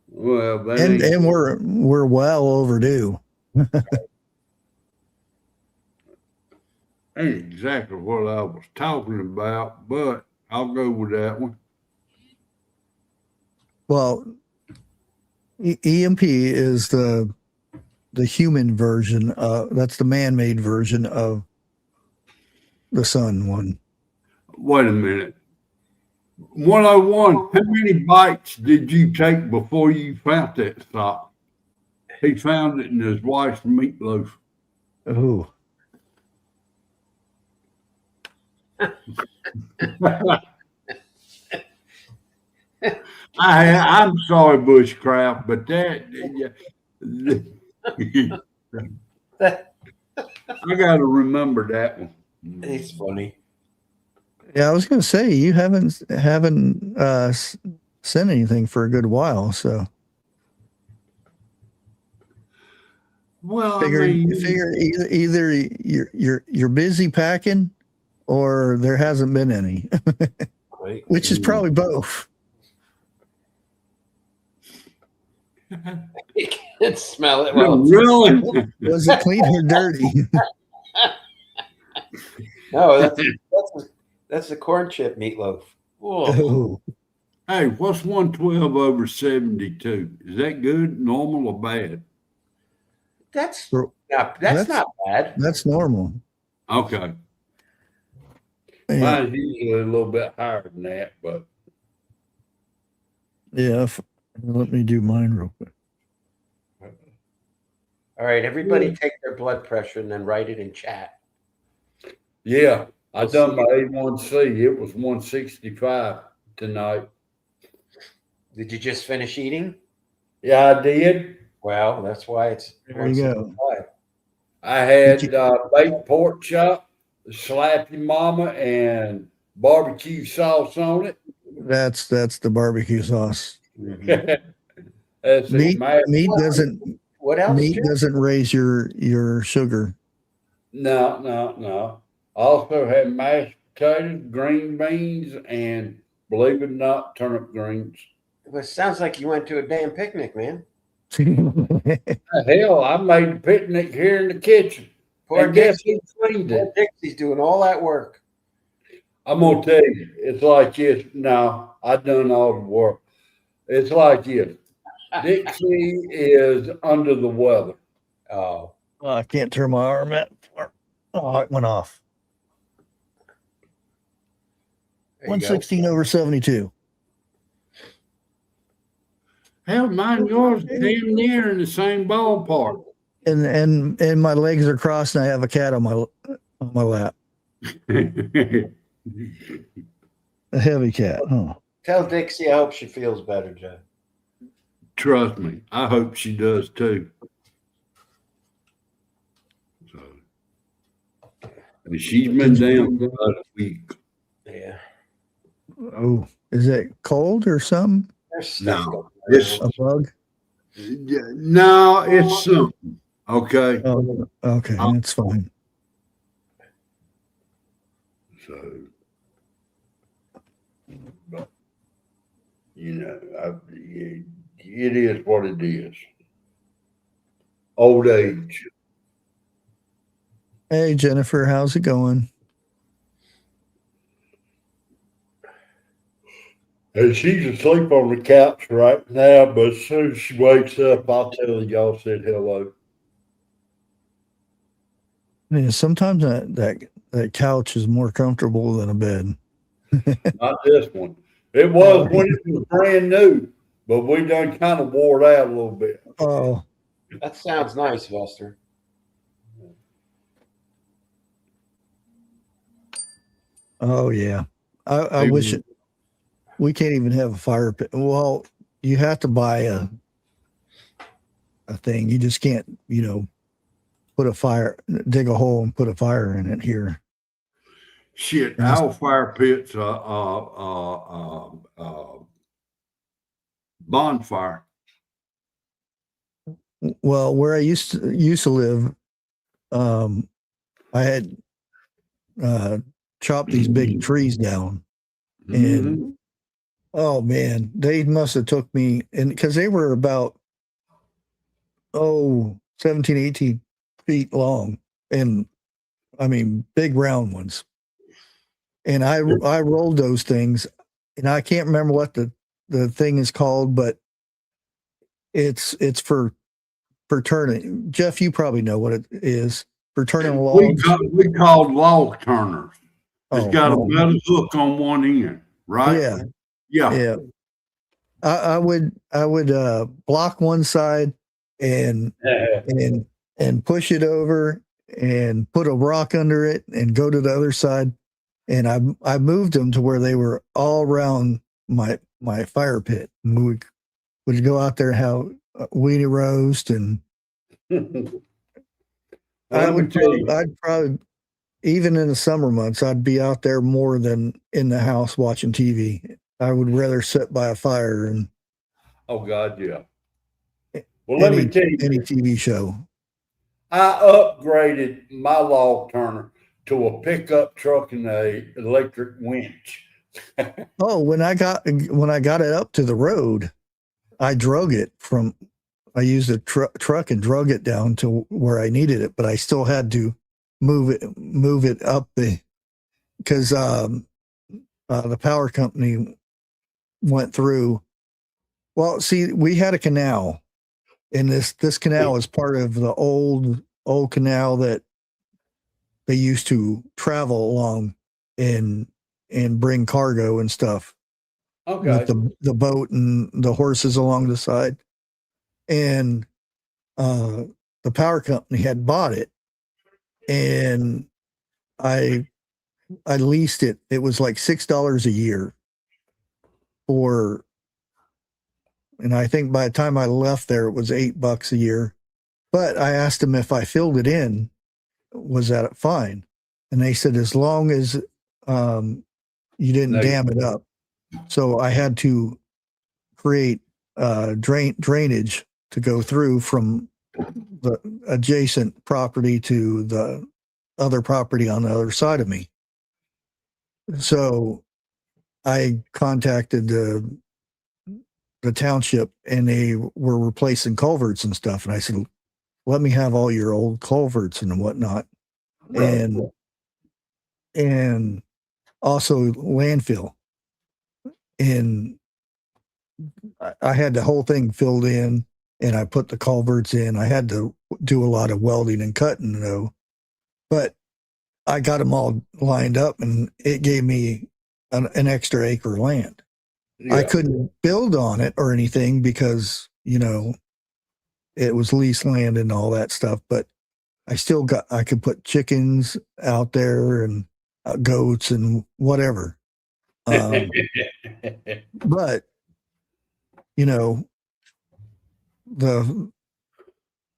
Well, and we're well overdue. Ain't exactly what I was talking about, but I'll go with that one. Well, EMP is the human version. That's the man-made version of the sun one. Wait a minute. 101, how many bites did you take before you found that sock? He found it in his wife's meatloaf. Oh. I'm sorry, Bushcraft, but that I got to remember that one. It's funny. Yeah, I was going to say you haven't sent anything for a good while, so Well, figure either you're busy packing or there hasn't been any, Right? which is probably both. You can't smell it. no, Well, really? Was it clean or dirty? no, that's the corn chip meatloaf. Whoa. Oh, Hey, what's 112 over 72? Is that good, normal, or bad? That's Bro, not that's- not bad. that's normal. Okay. Yeah, Mine's usually a little bit higher than that, but yeah. Let me do mine real quick. All right, everybody take their blood pressure and then write it in chat. yeah, I done my A1C. It was 165 tonight. Did you just finish eating? Yeah, I did. Well, that's why it's There you go. 165. I had baked pork chop, slappy mama, and barbecue sauce on it. That's the barbecue sauce. Mhm. That's Meat it. doesn't What else? meat Jim? doesn't raise your sugar. No. I also had mashed potatoes, green beans, and believe it or not, turnip greens. Well, it sounds like you went to a damn picnic, man. Hell, I made a picnic here in the kitchen. Poor And guess Dixie. who cleaned Poor it? Dixie's doing all that work. I'm gonna tell you, it's like this. No, I done all the work. It's like this. Dixie is under the weather. Oh, Oh, I can't turn my arm out. Oh, it went off. there you go. 116 over 72. Hell, mine, yours, damn near in the same ballpark. And my legs are crossed and I have a cat on my lap. A heavy cat. Huh. Tell Dixie I hope she feels better, Joe. Trust me, I hope she does too. So, and she's been down for about a week. Yeah. Oh, is it cold or something? There's stuff No, going it's on. A bug? no, it's something. Okay, Oh, okay, that's fine. so, but you know, it is what it is. Old age. Hey, Jennifer, how's it going? And she's asleep on the couch right now, but as soon as she wakes up, I'll tell her y'all said hello. Yeah, sometimes that couch is more comfortable than a bed. Not this one. It was when it was brand new, but we done kind of wore it out a little bit. Oh, That sounds nice, Buster. oh yeah. I wish we can't even have a fire pit. Well, you have to buy a thing. You just can't, put a fire, dig a hole and put a fire in it here. Shit, our fire pits bonfire. Well, where I used to live, I had chopped these big trees down, and oh man, they must have took me, and because they were about 17, 18 feet long, and I mean big round ones. And I rolled those things, and I can't remember what the thing is called, but it's for turning. Jeff, you probably know what it is for turning logs. We called log turners. It's got a no. metal hook on one end, right? Yeah, Yeah. yeah. I would block one side and push it over and put a rock under it and go to the other side. And I moved them to where they were all around my fire pit. And we would go out there and have a weenie roast and I'd probably, even in the summer months, I'd be out there more than in the house watching TV. I would rather sit by a fire and Oh God, yeah. Well, let me tell you, any TV show. I upgraded my log turner to a pickup truck and a electric winch. Oh, when I got it up to the road, I used a truck and drug it down to where I needed it, but I still had to move it up because the power company went through. Well, see, we had a canal, and this canal is part of the old canal that they used to travel along and bring cargo and stuff. Okay. With the boat and the horses along the side. And the power company had bought it, and I leased it. It was like $6 a year and I think by the time I left there, it was $8 a year. But I asked them if I filled it in, was that fine? And they said, as long as you didn't dam it up. So I had to create drainage to go through from the adjacent property to the other property on the other side of me. So I contacted the township, and they were replacing culverts and stuff. And I said, let me have all your old culverts and whatnot. Right. And also landfill. And I had the whole thing filled in, and I put the culverts in. I had to do a lot of welding and cutting, though. But I got them all lined up, and it gave me an extra acre of land. Yeah. I couldn't build on it or anything because, it was leased land and all that stuff. But I could put chickens out there and goats and whatever. But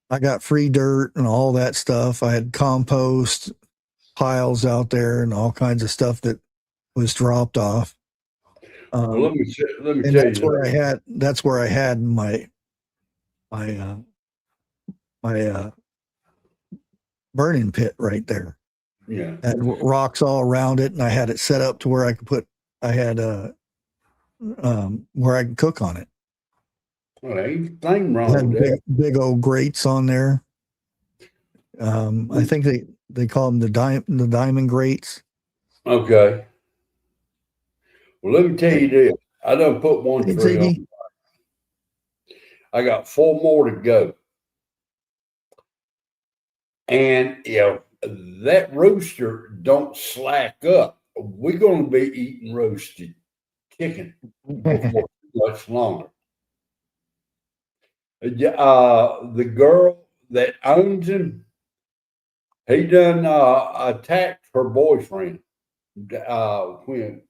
I got free dirt and all that stuff. I had compost piles out there and all kinds of stuff that was dropped off. Well, let me and tell that's you. That's where I had my burning pit right there. Yeah. Had rocks all around it, and I had it set up to where I could where I could cook on it. Well, ain't nothing wrong with that. Big old grates on there. I think they call them the diamond grates. Okay. Well, let me tell you this. I done put one tree on. I got 4 more to go. And that rooster don't slack up. We're going to be eating roasted chicken before much longer. The girl that owns him, he done attacked her boyfriend when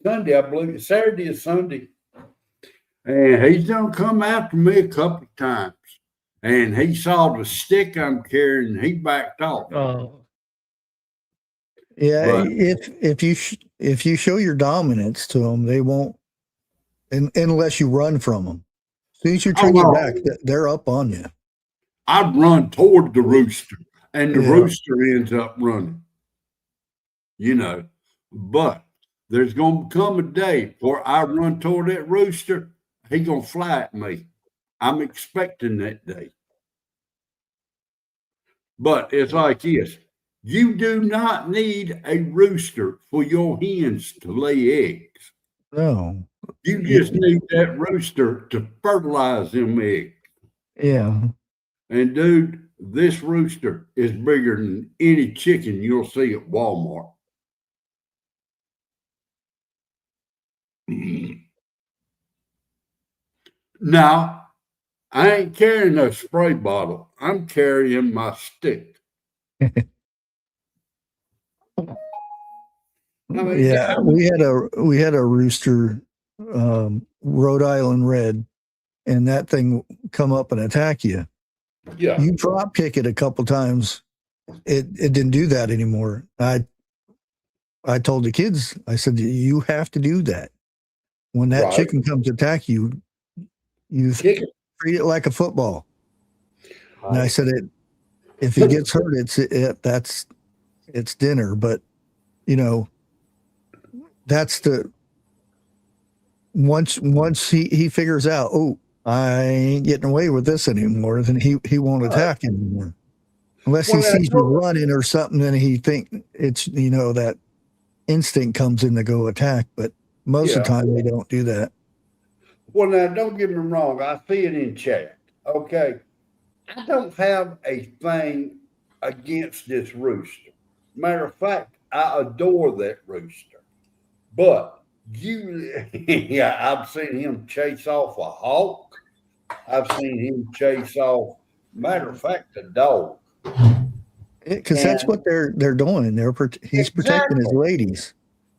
Sunday, I believe, Saturday or Sunday. And he's done come after me a couple of times. And he saw the stick I'm carrying, and he backed off. Oh, yeah. But if you show your dominance to them, they won't, unless you run from them. As soon as you turn your back, they're up on you. I'd run toward the rooster, and the rooster ends up running. But there's going to come a day where I run toward that rooster, he's going to fly at me. I'm expecting that day. But it's like this. You do not need a rooster for your hens to lay eggs. No. You just need that rooster to fertilize them eggs. Yeah. And dude, this rooster is bigger than any chicken you'll see at Walmart. Now, I ain't carrying a spray bottle. I'm carrying my stick. Yeah, we had a rooster, Rhode Island Red, and that thing come up and attack you. Yeah, you drop kick it a couple times, it didn't do that anymore. I told the kids, I said, you have to do that. When that chicken comes to attack you, you treat it like a football. And I said, if he gets hurt, it's dinner. But that's once he figures out, oh, I ain't getting away with this anymore, then he won't attack anymore. Unless he sees you running or something, then he think it's, that instinct comes in to go attack. But most of the time they don't do that. Well, now, don't get me wrong. I see it in chat. Okay. I don't have a thing against this rooster. Matter of fact, I adore that rooster. But I've seen him chase off a hawk. I've seen him chase off, matter of fact, a dog. Because that's what they're doing. He's protecting his ladies.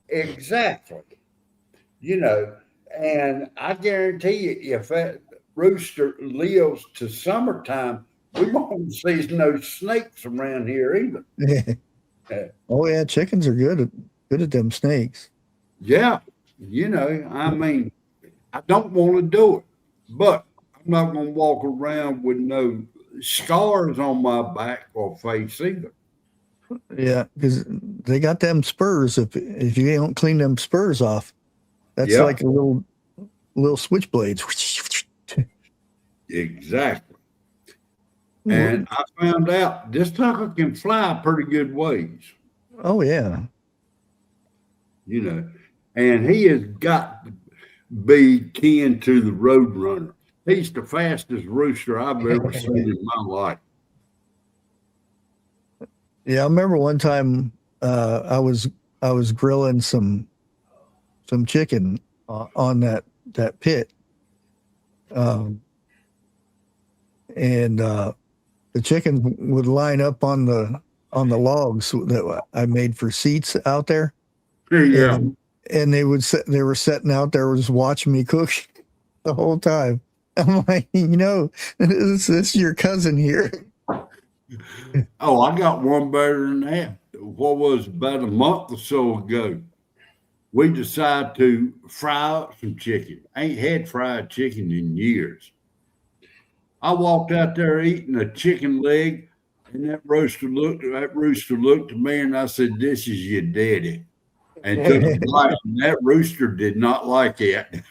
Exactly. And I guarantee you, if that rooster lives to summertime, we won't see no snakes around here either. Oh yeah, chickens are good at them snakes. Yeah, I mean, I don't want to do it, but I'm not going to walk around with no scars on my back or face either. Yeah, because they got them spurs. If you don't clean them spurs off, that's like a little switchblades. Exactly. And I found out this sucker can fly pretty good ways. Oh yeah. And he has got to be kin to the Roadrunner. He's the fastest rooster I've ever seen in my life. Yeah, I remember one time I was grilling some chicken on that pit, and the chicken would line up on the logs that I made for seats out there. Yeah, and they were sitting out there, was watching me cook the whole time. I'm like, this is your cousin here. Oh, I got one better than that. What was about a month or so ago, we decided to fry up some chicken. I ain't had fried chicken in years. I walked out there eating a chicken leg, and that rooster looked at me, and I said, "This is your daddy." And took a bite, and that rooster did not like it.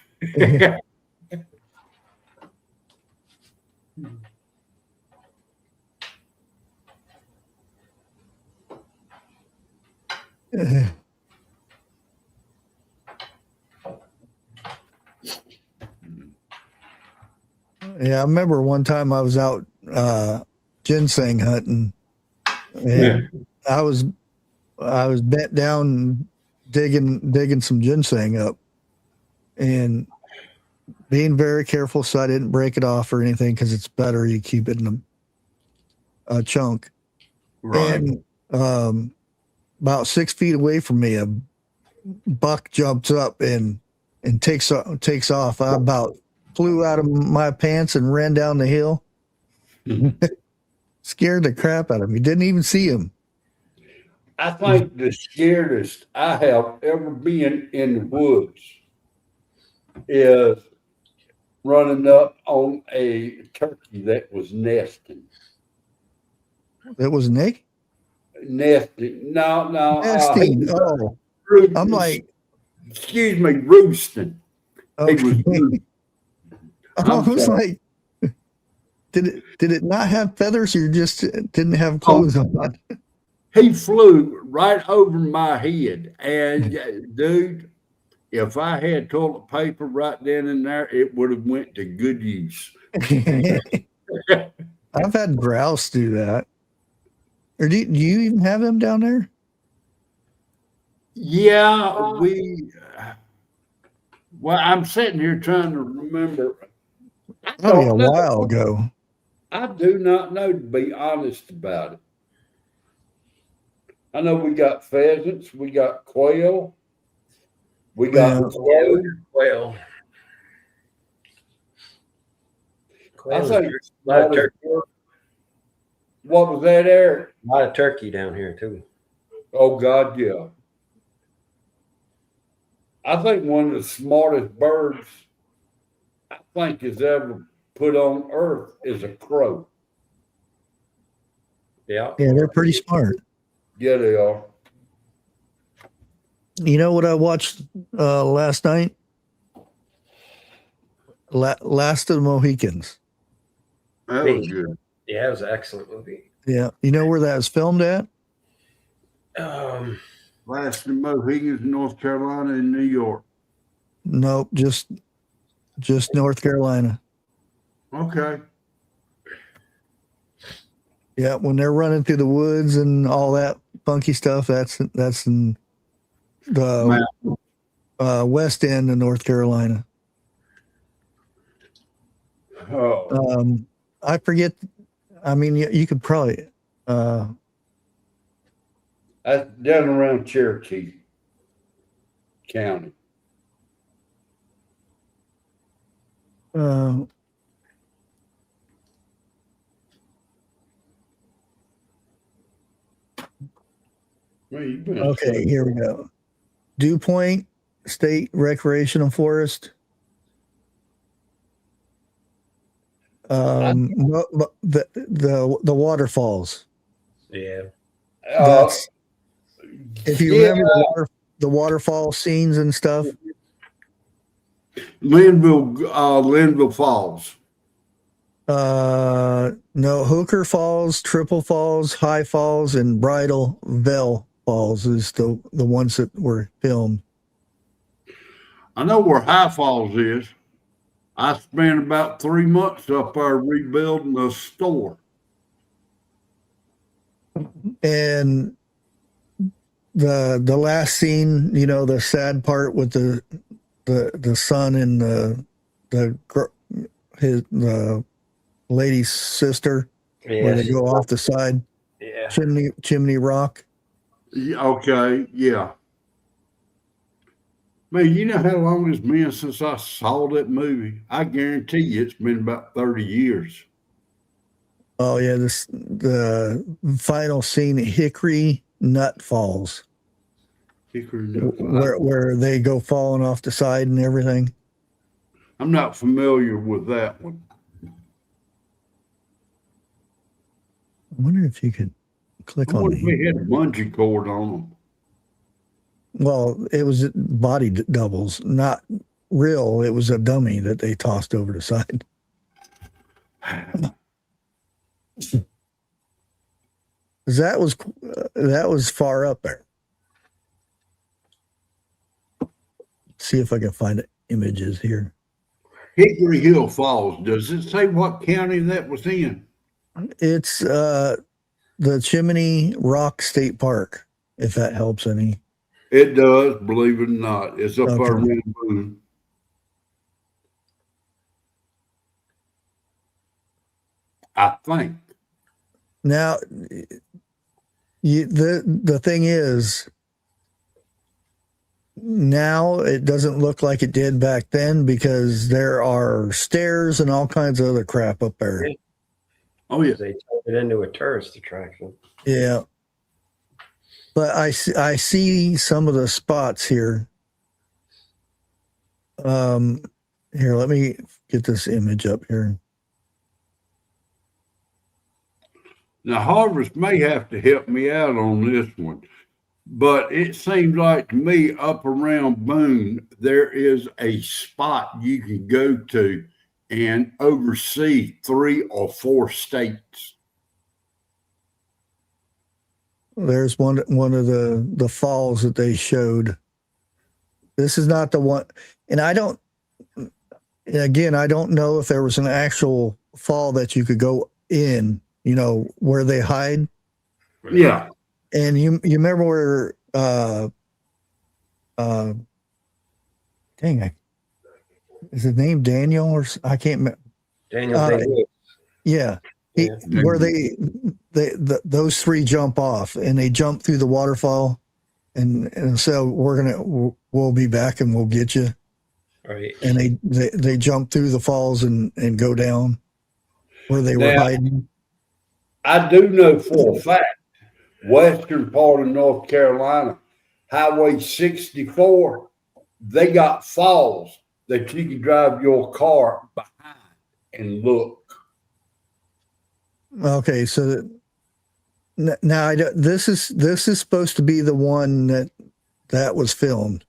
Yeah, I remember one time I was out ginseng hunting, and I was bent down digging some ginseng up, and being very careful so I didn't break it off or anything, because it's better you keep it in a chunk. Right. And about 6 feet away from me, a buck jumps up and takes off. I about flew out of my pants and ran down the hill. Scared the crap out of me. Didn't even see him. I think the scariest I have ever been in the woods is running up on a turkey that was nesting. That was Nick? Nesting. No. Nesting. I'm like, excuse me, roosting. okay. He was roosting. I was like, did it not have feathers, or just didn't have clothes on? He flew right over my head, and dude, if I had toilet paper right then and there, it would have went to good use. I've had grouse do that. Or do you even have them down there? Yeah, well, I'm sitting here trying to remember. Probably a while ago. I do not know, to be honest about it. I know we got pheasants, we got quail, we got Quail. I think What was that, Eric? A lot of turkey down here too. Oh God, yeah. I think one of the smartest birds I think is ever put on earth is a crow. Yeah. Yeah, they're pretty smart. Yeah, they are. You know what I watched last night? Last of the Mohicans. That was good. Yeah, it was an excellent movie. Yeah. You know where that was filmed at? Last of the Mohicans, North Carolina, and New York. Nope, just North Carolina. Okay. Yeah, when they're running through the woods and all that funky stuff, that's in the west end of North Carolina. Oh. I forget. I mean, you could probably. That's down around Cherokee County. Okay, here we go. Dew Point State Recreational Forest. The waterfalls. Yeah. That's if you remember the waterfall scenes and stuff. Linville Falls. No, Hooker Falls, Triple Falls, High Falls, and Bridal Veil Falls is the ones that were filmed. I know where High Falls is. I spent about 3 months up there rebuilding the store. And the last scene, you know, the sad part with the son and the lady's sister, where they go off the side, chimney rock. Okay, yeah. Man, you know how long it's been since I saw that movie? I guarantee you it's been about 30 years. Oh yeah, the final scene at Hickory Nut Falls. Hickory Nut Falls. Where they go falling off the side and everything. I'm not familiar with that one. I wonder if you could click on it. We had a bungee cord on them. Well, it was body doubles, not real. It was a dummy that they tossed over the side. That was far up there. See if I can find images here. Hickory Hill Falls. Does it say what county that was in? It's the Chimney Rock State Park, if that helps any. It does, believe it or not. It's up there in Boone. I think. Now, the thing is, now it doesn't look like it did back then because there are stairs and all kinds of other crap up there. Oh yeah, they turned it into a tourist attraction. Yeah, but I see some of the spots here. Here, let me get this image up here. Now, Harvest may have to help me out on this one, but it seems like to me up around Boone, there is a spot you can go to and oversee 3 or 4 states. There's one of the falls that they showed. This is not the one, and I don't know if there was an actual fall that you could go in, you know, where they hide. Yeah. And you remember where is his name Daniel or I can't remember. Daniel. Yeah. Where those 3 jump off and they jump through the waterfall and so we'll be back and we'll get you. Right. And they jump through the falls and go down where they were hiding. I do know for a fact, western part of North Carolina, Highway 64, they got falls that you can drive your car behind and look. Okay, so now this is supposed to be the one that was filmed.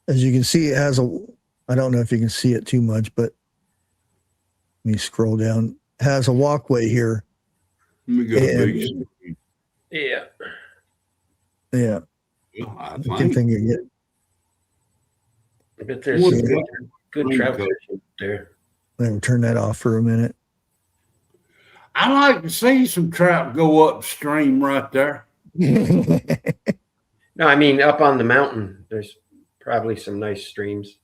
As you can see, it has a. I don't know if you can see it too much, but let me scroll down. It has a walkway here. Let me go And- Yeah. Yeah, I I can think of it. But there's One some good- good one trout good. fishing there. Let me turn that off for a minute. I like to see some trout go upstream right there. No, I mean up on the mountain, there's probably some nice streams.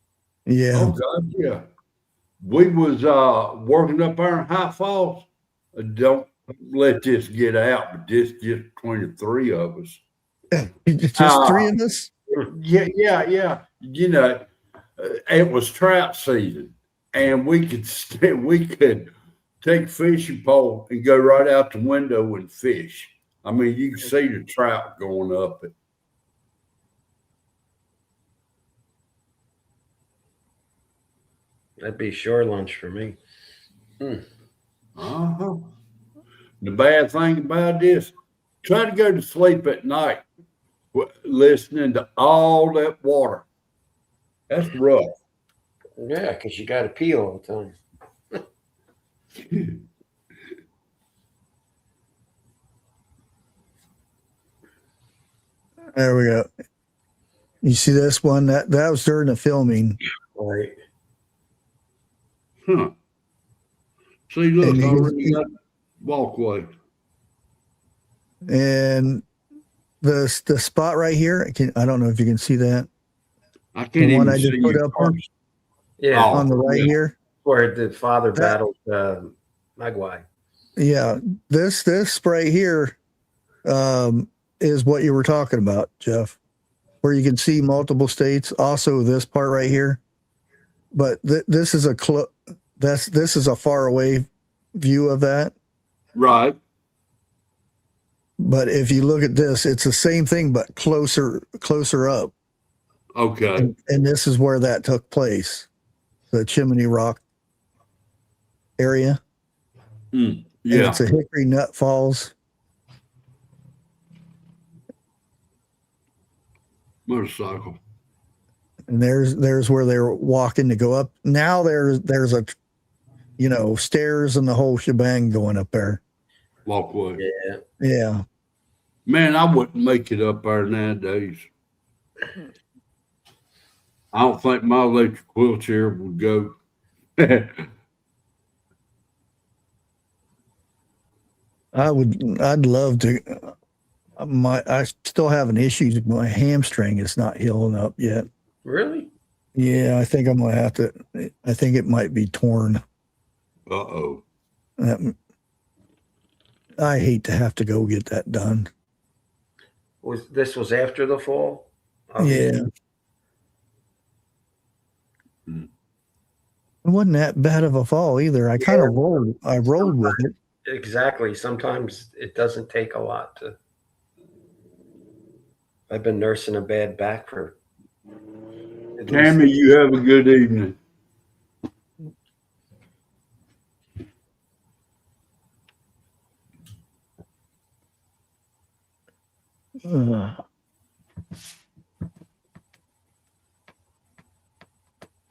Yeah. Oh God, yeah. We was working up there in High Falls. Don't let this get out, but this just between the three of us. Just three of us? Yeah. You know, it was trout season, and we could take a fishing pole and go right out the window and fish. I mean, you can see the trout going up it. That'd be shore lunch for me. Uh-huh. The bad thing about this, try to go to sleep at night listening to all that water. That's rough. Yeah, because you got to pee all the time. There we go. You see this one? That was during the filming. Right. Huh. See, look, And I you- already got walkway. And the spot right here, I don't know if you can see that. I can't The even one I just see put you up on, first. Yeah, Oh. on the right yeah. here. where the father battled Magwai. Yeah, this right here is what you were talking about, Jeff, where you can see multiple states. Also, this part right here, but this is this is a far away view of that. Right. But if you look at this, it's the same thing, but closer up. Okay. And this is where that took place, the Chimney Rock area. And Yeah. it's a Hickory Nut Falls. Motorcycle. And there's where they were walking to go up. Now there's a, stairs and the whole shebang going up there. Walkway. Yeah. Yeah. Man, I wouldn't make it up there nowadays. I don't think my electric wheelchair would go. I'd love to. I still have an issue. My hamstring is not healing up yet. Really? Yeah, I think I'm gonna have to. I think it might be torn. Uh-oh. I hate to have to go get that done. This was after the fall? Yeah. It wasn't that bad of a fall either. I kind of rolled. I rolled with it. Exactly. Sometimes it doesn't take a lot to. I've been nursing a bad back for. Tammy, you have a good evening.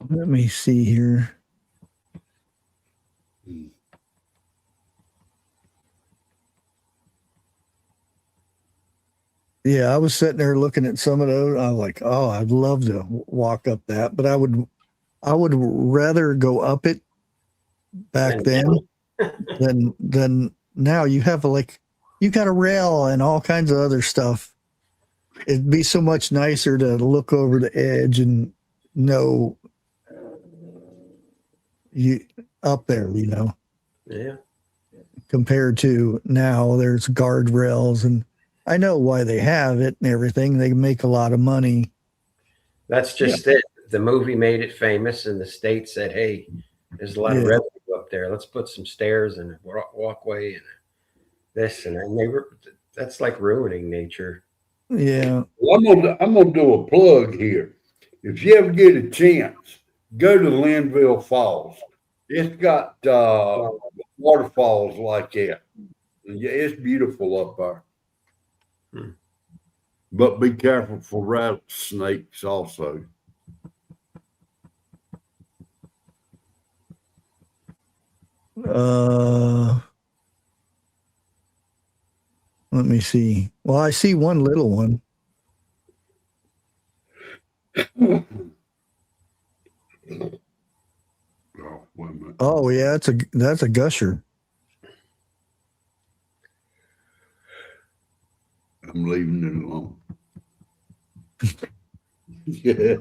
Let me see here. Yeah, I was sitting there looking at some of those. I was like, "Oh, I'd love to walk up that," but I would rather go up it back then than now. You have you got a rail and all kinds of other stuff. It'd be so much nicer to look over the edge and know you up there, Yeah. compared to now there's guardrails, and I know why they have it and everything. They make a lot of money. That's just it. The movie made it famous, and the state said, "Hey, there's a lot of revenue up there. Let's put some stairs and a walkway." And this and that. And that's like ruining nature. Yeah. Well, I'm gonna do a plug here. If you ever get a chance, go to Linville Falls. It's got waterfalls like that. Yeah, it's beautiful up there. But be careful for rattlesnakes also. Let me see. Well, I see one little one. Oh, wait a minute. Oh yeah, that's a gusher. I'm leaving it alone. Yeah.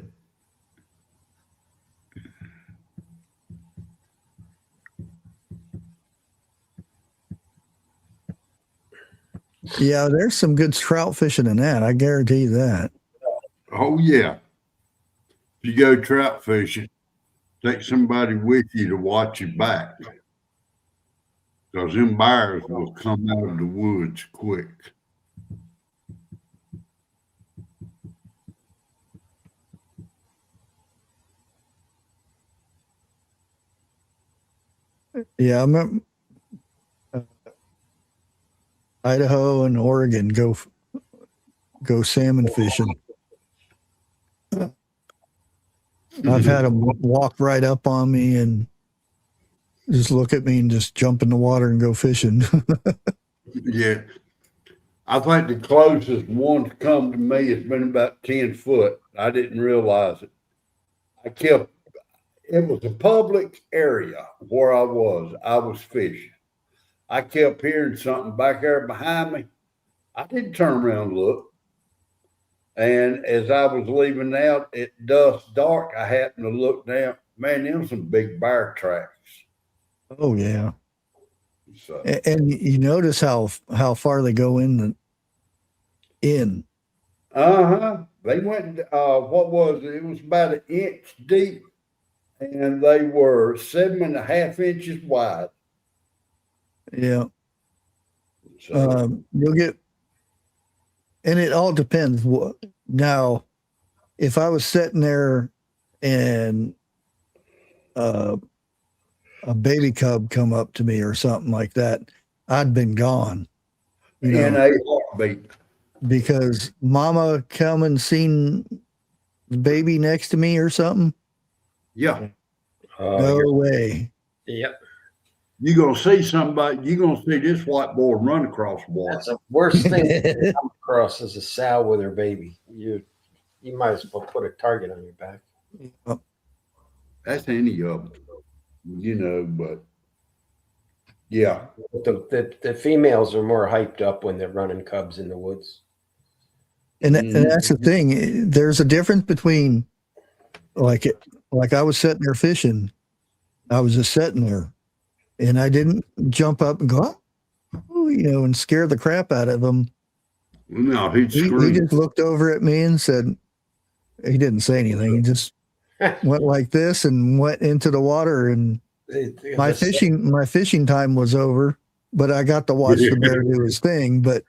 Yeah, there's some good trout fishing in that. I guarantee you that. Oh yeah. If you go trout fishing, take somebody with you to watch your back. Because them bears will come out of the woods quick. Yeah, I remember Idaho and Oregon go salmon fishing. I've had them walk right up on me and just look at me and just jump in the water and go fishing. Yeah. I think the closest one to come to me has been about 10 foot. I didn't realize it. It was a public area where I was fishing. I kept hearing something back there behind me. I didn't turn around and look. And as I was leaving out at dusk dark, I happened to look down. Man, there was some big bear tracks. Oh yeah. So, And you notice how far they go in. They went, what was it? It was about 1 inch deep, and they were 7.5 inches wide. Yeah. So, You'll get, and it all depends. Now, if I was sitting there and a baby cub come up to me or something like that, I'd been gone. in a heartbeat. Because mama come and seen the baby next to me or something. Yeah. No way. Yep. You're going to see somebody, you're going to see this white boy run across the water. That's the worst thing to come across is a sow with her baby. You might as well put a target on your back. That's any of them, but yeah. The females are more hyped up when they're running cubs in the woods. And that's the thing. There's a difference between like I was sitting there fishing. I was just sitting there and I didn't jump up and go, oh, and scare the crap out of him. No, he just looked over at me and said, he didn't say anything. He just went like this and went into the water, and my fishing time was over, but I got to watch the bear do his thing. But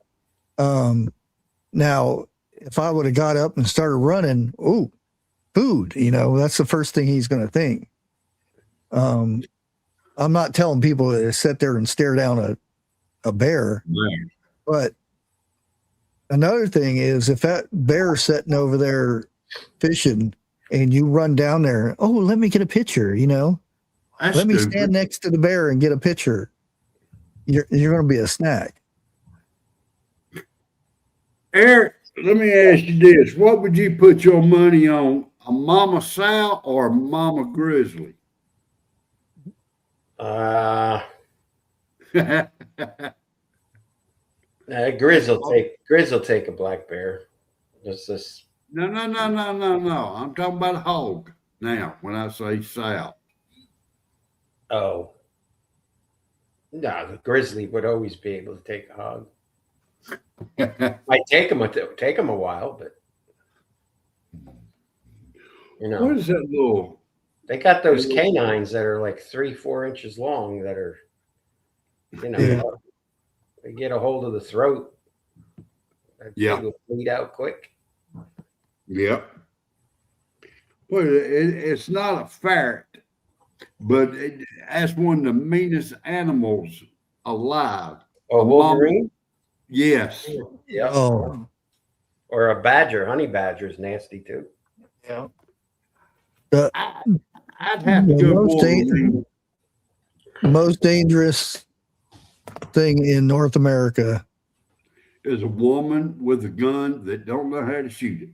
now if I would have got up and started running, oh, food, that's the first thing he's going to think. I'm not telling people to sit there and stare down a bear, but another thing is if that bear's sitting over there fishing and you run down there, oh, let me get a picture, let me stand next to the bear and get a picture. You're going to be a snack. Eric, let me ask you this. What would you put your money on, a mama sow or a mama grizzly? Grizz will take a black bear. No. I'm talking about a hog now when I say sow. Oh. No, the grizzly would always be able to take a hog. Might take him a while, but What is that little? They got those canines that are like 3-4 inches long that are, They get a hold of the throat. That Yeah. thing will bleed out quick. Yep. Well, it's not a ferret, but that's one of the meanest animals alive. Oh, Wolverine? Yes. Yeah. Oh, Or a badger. Honey badger is nasty too. yeah. I'd have to The go most, most dangerous thing in North America is a woman with a gun that don't know how to shoot it.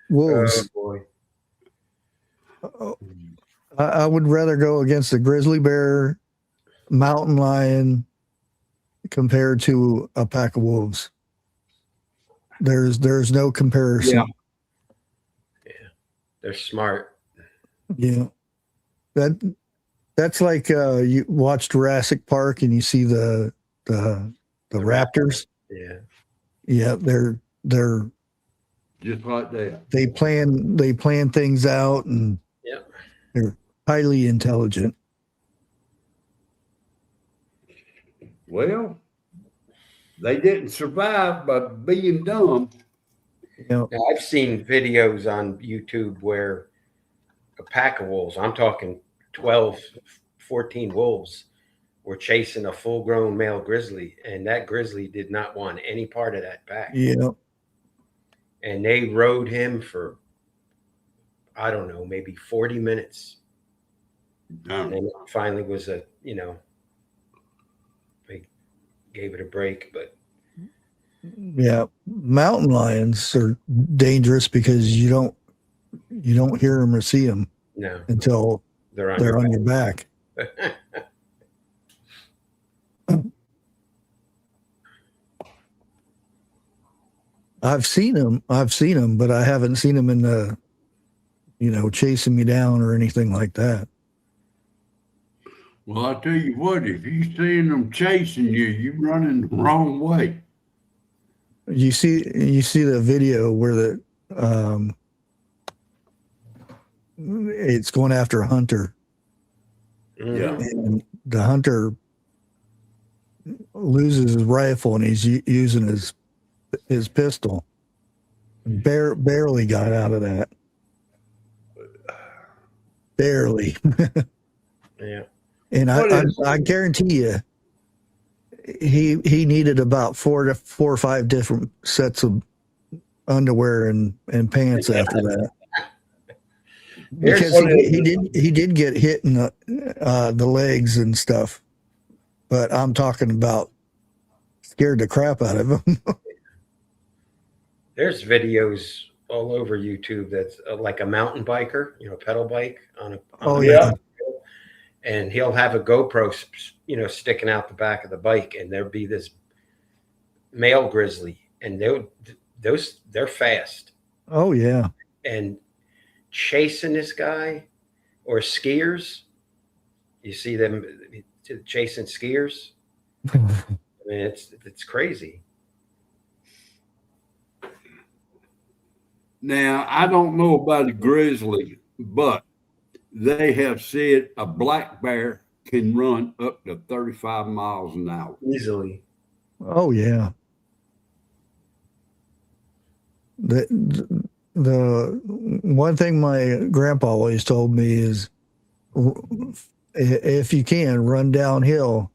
wolves. Oh boy. I would rather go against a grizzly bear, mountain lion, compared to a pack of wolves. There's no comparison. Yeah. They're smart. Yeah. That's like you watch Jurassic Park and you see the raptors. Yeah. Yeah, they're Just like that. they plan things out, and Yeah. they're highly intelligent. Well, they didn't survive by being dumb. You know, Now, I've seen videos on YouTube where a pack of wolves, I'm talking 12, 14 wolves, were chasing a full-grown male grizzly, and that grizzly did not want any part of that pack. yeah. And they rode him for, I don't know, maybe 40 minutes. And then it finally was they gave it a break, but Yeah, mountain lions are dangerous because you don't hear them or see them no, until they're on they're your on your back. I've seen them, but I haven't seen them in the, chasing me down or anything like that. Well, I tell you what, if you seeing them chasing you, you running the wrong way. You see the video where it's going after a hunter, Yeah. and the hunter loses his rifle and he's using his pistol. Barely got out of that. Barely. Yeah. And I guarantee you, he needed about four or five different sets of underwear and pants after that. Because he did get hit in the legs and stuff, but I'm talking about scared the crap out of him. There's videos all over YouTube that's like a mountain biker, pedal bike on a Oh, yeah. And he'll have a GoPro, sticking out the back of the bike, and there'll be this male grizzly, and they're fast. Oh yeah. And chasing this guy, or skiers, you see them chasing skiers. I mean, it's crazy. Now, I don't know about a grizzly, but they have said a black bear can run up to 35 miles an hour. Easily. Oh yeah. The one thing my grandpa always told me is, if you can, run downhill,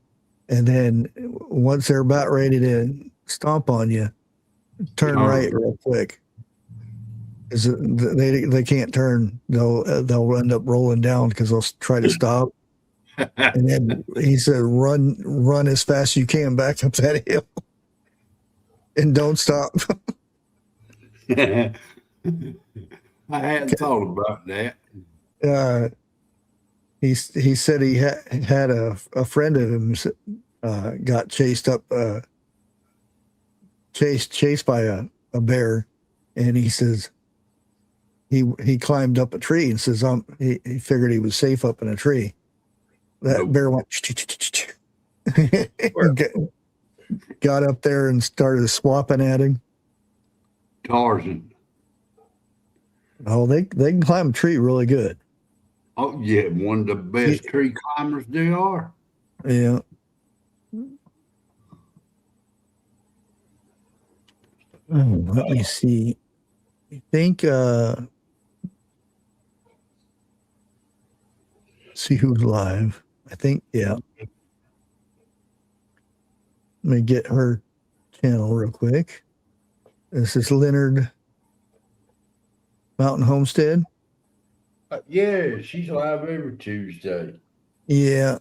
and then once they're about ready to stomp on you, turn right real quick. Is they can't turn? They'll end up rolling down because they'll try to stop. And then he said, run as fast as you can back up that hill, and don't stop. I hadn't thought about that. He said he had a friend of him got chased by a bear, and he says he climbed up a tree and says he figured he was safe up in a tree. That bear went got up there and started swapping at him. Tarzan. Oh, they can climb a tree really good. Oh yeah, one of the best tree climbers they are. Yeah. Let me see. I think see who's live. I think, yeah. Let me get her channel real quick. This is Leonard Mountain Homestead. Yeah, she's live every Tuesday. Yeah.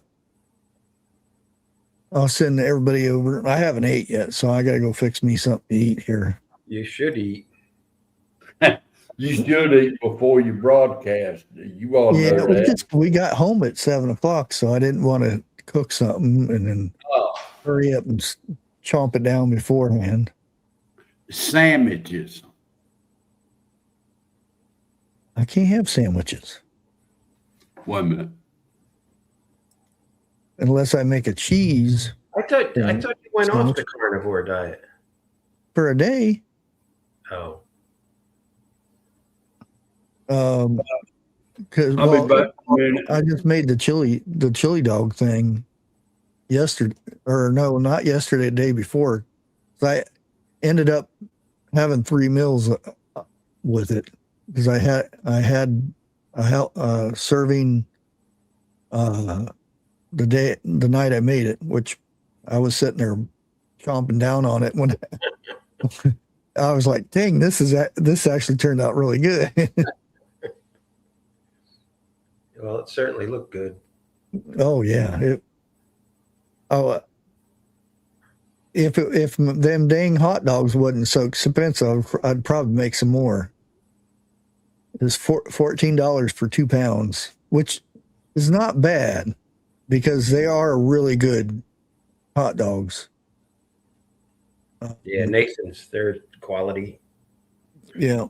I'll send everybody over. I haven't ate yet, so I got to go fix me something to eat here. You should eat. You should eat before you broadcast. You all know that. We got home at 7:00, so I didn't want to cook something and then hurry up and chomp it down beforehand. Sandwiches. I can't have sandwiches Wait a minute. unless I make a cheese I thought you went off the carnivore diet. for a day. Oh. Because I'll be back in a minute. I just made the chili dog thing yesterday, or no, not yesterday, the day before. So I ended up having 3 meals with it because I had a serving the night I made it, which I was sitting there chomping down on it when I was like, dang, this actually turned out really good. Well, it certainly looked good. Oh yeah. If them dang hot dogs wasn't so expensive, I'd probably make some more. It's $14 for 2 pounds, which is not bad because they are really good hot dogs. Yeah, Nathan's, they're quality. Yeah.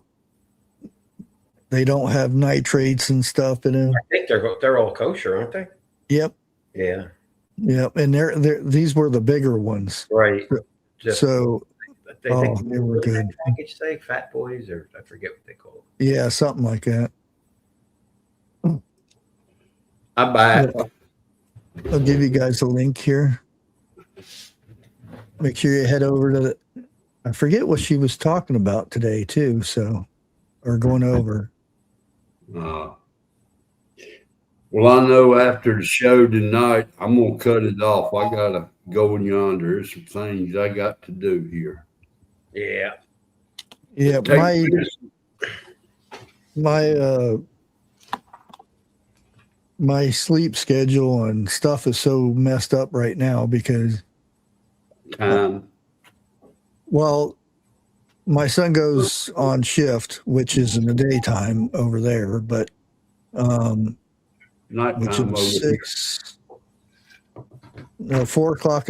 They don't have nitrates and stuff in them. I think they're all kosher, aren't they? Yep. Yeah. Yep. And these were the bigger ones. Right. So they were good. Package say Fat Boys, or I forget what they call it. Yeah, something like that. I buy it. I'll give you guys a link here. Make sure you head over to I forget what she was talking about today too, or going over. Well, I know after the show tonight, I'm going to cut it off. I got to go in yonder. There's some things I got to do here. Yeah. Yeah, my sleep schedule and stuff is so messed up right now because well, my son goes on shift, which is in the daytime over there, but which is 4 o'clock.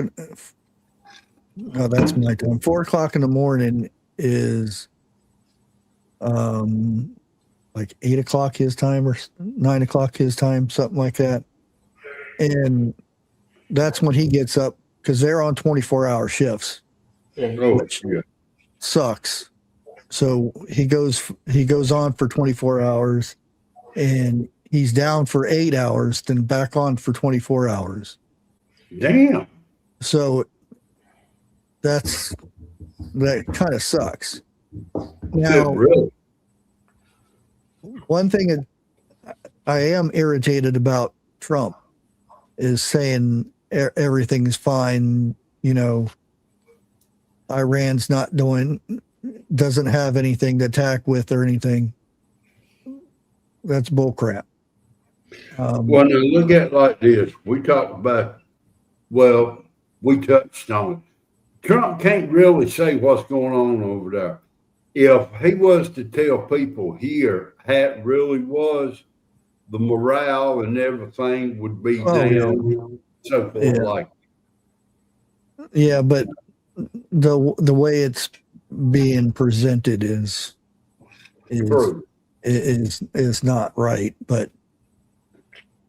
No, that's my time. 4 o'clock in the morning is like 8 o'clock his time or 9 o'clock his time, something like that. And that's when he gets up because they're on 24-hour shifts, which sucks. So he goes on for 24 hours and he's down for 8 hours, then back on for 24 hours. Damn. So that kind of sucks. Now, really? One thing I am irritated about Trump is saying everything's fine. You know, Iran's doesn't have anything to attack with or anything. That's bullcrap. Well, now look at it like this. We talked about, we touched on it. Trump can't really say what's going on over there. If he was to tell people here how it really was, the morale and everything would be down. So forth like. Yeah, but the way it's being presented is not right. But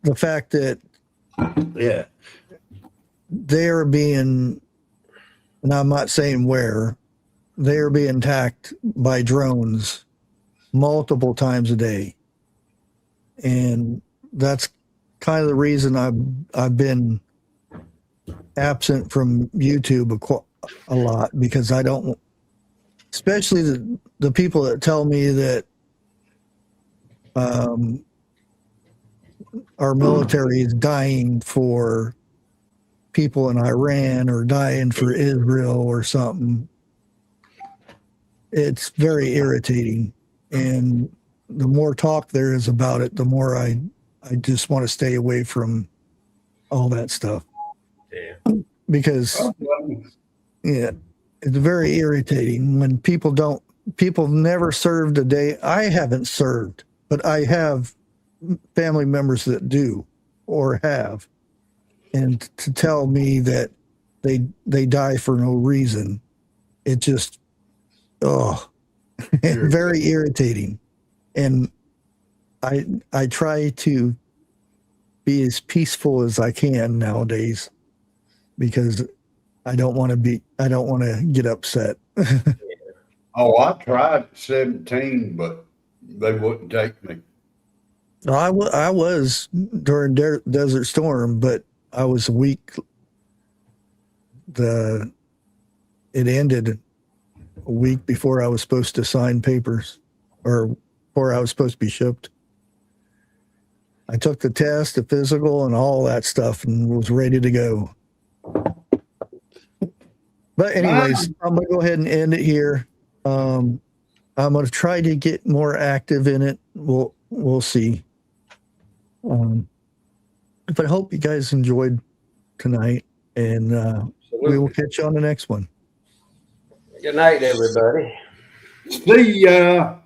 the fact that they're being, and I'm not saying where, they're being attacked by drones multiple times a day. And that's kind of the reason I've been absent from YouTube a lot because I don't, especially the people that tell me that our military is dying for people in Iran or dying for Israel or something. It's very irritating. And the more talk there is about it, the more I just want to stay away from all that stuff. Yeah. Because, yeah, it's very irritating when people never served a day. I haven't served, but I have family members that do or have. And to tell me that they die for no reason, it just, very irritating. And I try to be as peaceful as I can nowadays because I don't want to get upset. Oh, I tried at 17, but they wouldn't take me. I was during Desert Storm, but I was weak. It ended a week before I was supposed to sign papers, or before I was supposed to be shipped. I took the test, the physical, and all that stuff, and was ready to go. But anyways, I'm gonna go ahead and end it here. I'm gonna try to get more active in it. We'll see. But I hope you guys enjoyed tonight, and we will catch you on the next one. Good night, everybody. See ya.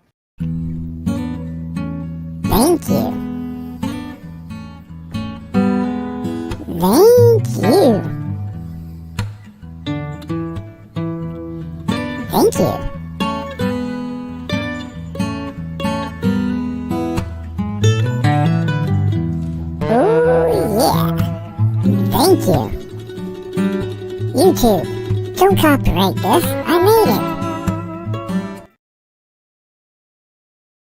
Thank you. Thank you. Thank you. Oh yeah. Thank you. YouTube, don't copyright this. I made it.